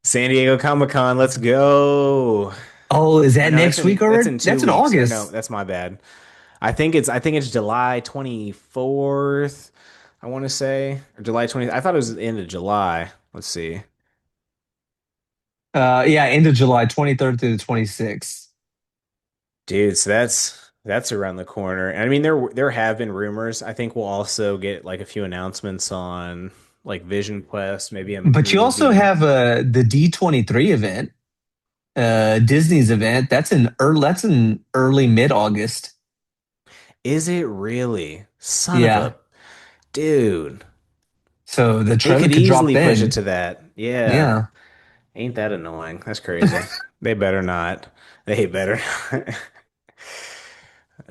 [SPEAKER 2] San Diego Comic-Con, let's go.
[SPEAKER 1] Oh, is
[SPEAKER 2] Or
[SPEAKER 1] that
[SPEAKER 2] no, that's
[SPEAKER 1] next
[SPEAKER 2] in
[SPEAKER 1] week
[SPEAKER 2] that's
[SPEAKER 1] already?
[SPEAKER 2] in two
[SPEAKER 1] That's in
[SPEAKER 2] weeks. Or no,
[SPEAKER 1] August.
[SPEAKER 2] that's my bad. I think it's July 24th. I want to say or July 20th. I thought it was the end of July. Let's see.
[SPEAKER 1] Yeah, end of July, 23rd through the 26th.
[SPEAKER 2] Dude, so that's around the corner. And I mean, there have been rumors. I think we'll also get like a few announcements on like Vision Quest, maybe a
[SPEAKER 1] But you also
[SPEAKER 2] movie.
[SPEAKER 1] have the D23 event, Disney's event. That's in early mid-August.
[SPEAKER 2] Is it really? Son of
[SPEAKER 1] Yeah.
[SPEAKER 2] a dude.
[SPEAKER 1] So the
[SPEAKER 2] They
[SPEAKER 1] trailer
[SPEAKER 2] could
[SPEAKER 1] could drop
[SPEAKER 2] easily push it
[SPEAKER 1] then.
[SPEAKER 2] to that. Yeah.
[SPEAKER 1] Yeah.
[SPEAKER 2] Ain't that annoying? That's crazy. They better not. They better not.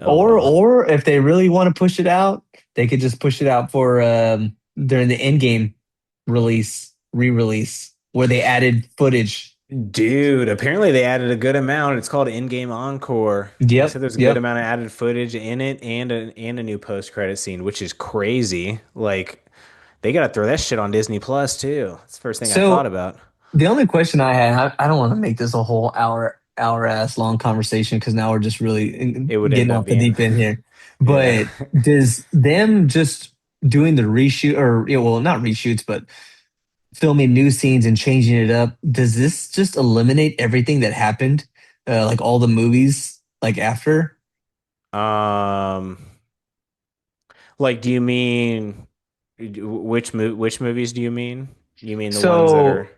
[SPEAKER 2] Oh
[SPEAKER 1] Or
[SPEAKER 2] well.
[SPEAKER 1] or if they really want to push it out, they could just push it out for during the end-game re-release, where they added footage.
[SPEAKER 2] Dude, apparently they added a good amount. It's called In-Game Encore. They
[SPEAKER 1] Yep,
[SPEAKER 2] said there's a good
[SPEAKER 1] yep.
[SPEAKER 2] amount of added footage in it and a new post-credit scene, which is crazy. Like they gotta throw that shit on Disney Plus too. That's the first thing I thought
[SPEAKER 1] So
[SPEAKER 2] about.
[SPEAKER 1] the only question I had, I don't want to make this a whole hour ass long conversation because now we're just really
[SPEAKER 2] It would end
[SPEAKER 1] getting
[SPEAKER 2] up
[SPEAKER 1] off the
[SPEAKER 2] being,
[SPEAKER 1] deep end here.
[SPEAKER 2] yeah.
[SPEAKER 1] But does them just doing the reshoot, or, well, not reshoots, but filming new scenes and changing it up, does this just eliminate everything that happened, like all the movies like after?
[SPEAKER 2] Um, like, do you mean which movies do you mean? You mean the ones that are
[SPEAKER 1] So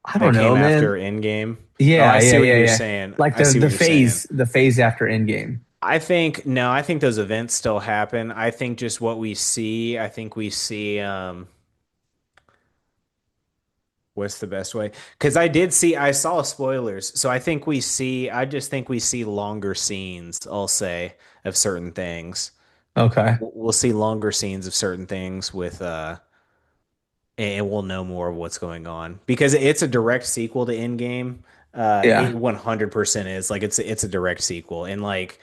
[SPEAKER 1] I
[SPEAKER 2] that
[SPEAKER 1] don't know,
[SPEAKER 2] came
[SPEAKER 1] man.
[SPEAKER 2] after Endgame? Oh,
[SPEAKER 1] Yeah,
[SPEAKER 2] I
[SPEAKER 1] yeah,
[SPEAKER 2] see what
[SPEAKER 1] yeah,
[SPEAKER 2] you're
[SPEAKER 1] yeah.
[SPEAKER 2] saying.
[SPEAKER 1] Like
[SPEAKER 2] I
[SPEAKER 1] the
[SPEAKER 2] see what
[SPEAKER 1] the
[SPEAKER 2] you're saying.
[SPEAKER 1] phase the phase after Endgame.
[SPEAKER 2] I think no, I think those events still happen. I think just what we see, I think we see what's the best way? Because I saw spoilers. So I just think we see longer scenes, I'll say, of certain things.
[SPEAKER 1] Okay.
[SPEAKER 2] We'll see longer scenes of certain things with and we'll know more of what's going on because it's a direct sequel to Endgame. It
[SPEAKER 1] Yeah.
[SPEAKER 2] 100% is like it's a direct sequel, and like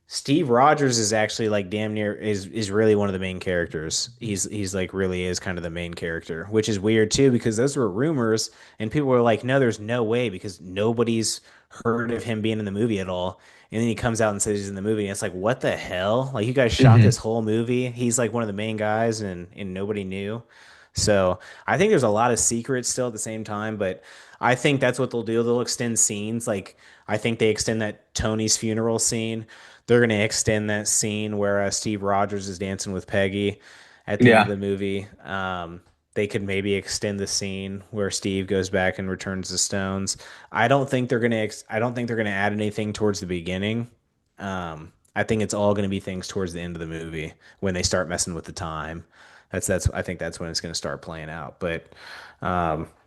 [SPEAKER 2] Steve Rogers is actually like damn near is really one of the main characters. He's like really is kind of the main character, which is weird too because those were rumors and people were like, no, there's no way because nobody's heard of him being in the movie at all. And then he comes out and says he's in the movie, and it's like, what the hell? Like you guys shot this
[SPEAKER 1] Hmm.
[SPEAKER 2] whole movie. He's like one of the main guys, and nobody knew. So I think there's a lot of secrets still at the same time, but I think that's what they'll do. They'll extend scenes. Like I think they extend that Tony's funeral scene. They're gonna extend that scene where Steve Rogers is dancing with Peggy at the end of
[SPEAKER 1] Yeah.
[SPEAKER 2] the movie. They could maybe extend the scene where Steve goes back and returns the stones. I don't think they're gonna add anything towards the beginning. I think it's all gonna be things towards the end of the movie when they start messing with the time. That's I think that's when it's gonna start playing out. But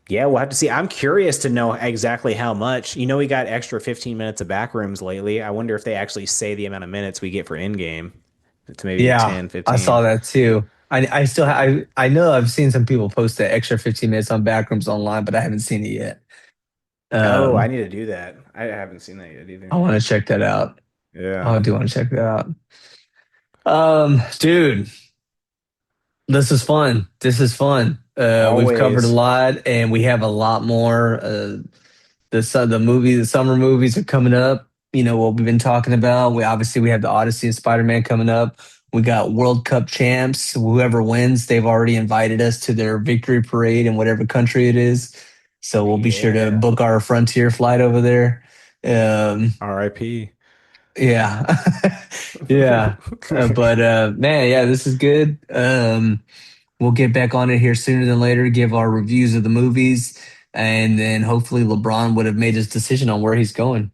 [SPEAKER 2] yeah, we'll have to see. I'm curious to know exactly how much. You know, we got extra 15 minutes of back rooms lately. I wonder if they actually say the amount of minutes we get for in game. It's maybe
[SPEAKER 1] Yeah,
[SPEAKER 2] 10,
[SPEAKER 1] I saw
[SPEAKER 2] 15.
[SPEAKER 1] that too. I still I know I've seen some people post the extra 15 minutes on Backrooms online, but I haven't seen it yet.
[SPEAKER 2] Oh, I
[SPEAKER 1] Um,
[SPEAKER 2] need to do that. I haven't seen that yet
[SPEAKER 1] I
[SPEAKER 2] either.
[SPEAKER 1] want to check that out.
[SPEAKER 2] Yeah.
[SPEAKER 1] I do want to check that out. Dude, this is fun. This is fun. We've covered a
[SPEAKER 2] Always.
[SPEAKER 1] lot, and we have a lot more. The summer movies are coming up. You know what we've been talking about. We have the Odyssey and Spider Man coming up. We got World Cup champs. Whoever wins, they've already invited us to their victory parade in whatever country it is. So we'll be sure to
[SPEAKER 2] Yeah.
[SPEAKER 1] book our Frontier flight over there. Um,
[SPEAKER 2] R.I.P.
[SPEAKER 1] yeah, yeah. But man, yeah, this is good. We'll get back on it here sooner than later, give our reviews of the movies, and then hopefully LeBron would have made his decision on where he's going.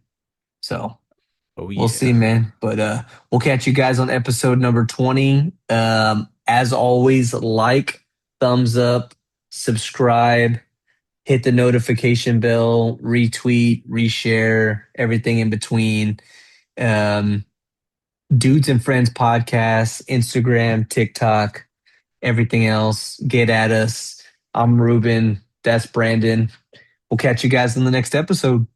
[SPEAKER 1] So
[SPEAKER 2] Oh
[SPEAKER 1] we'll
[SPEAKER 2] yeah.
[SPEAKER 1] see, man. But we'll catch you guys on episode number 20. As always, like, thumbs up, subscribe, hit the notification bell, retweet, reshare, everything in between. Um, Dudes and Friends podcast, Instagram, TikTok, everything else. Get at us. I'm Ruben. That's Brandon. We'll catch you guys in the next episode.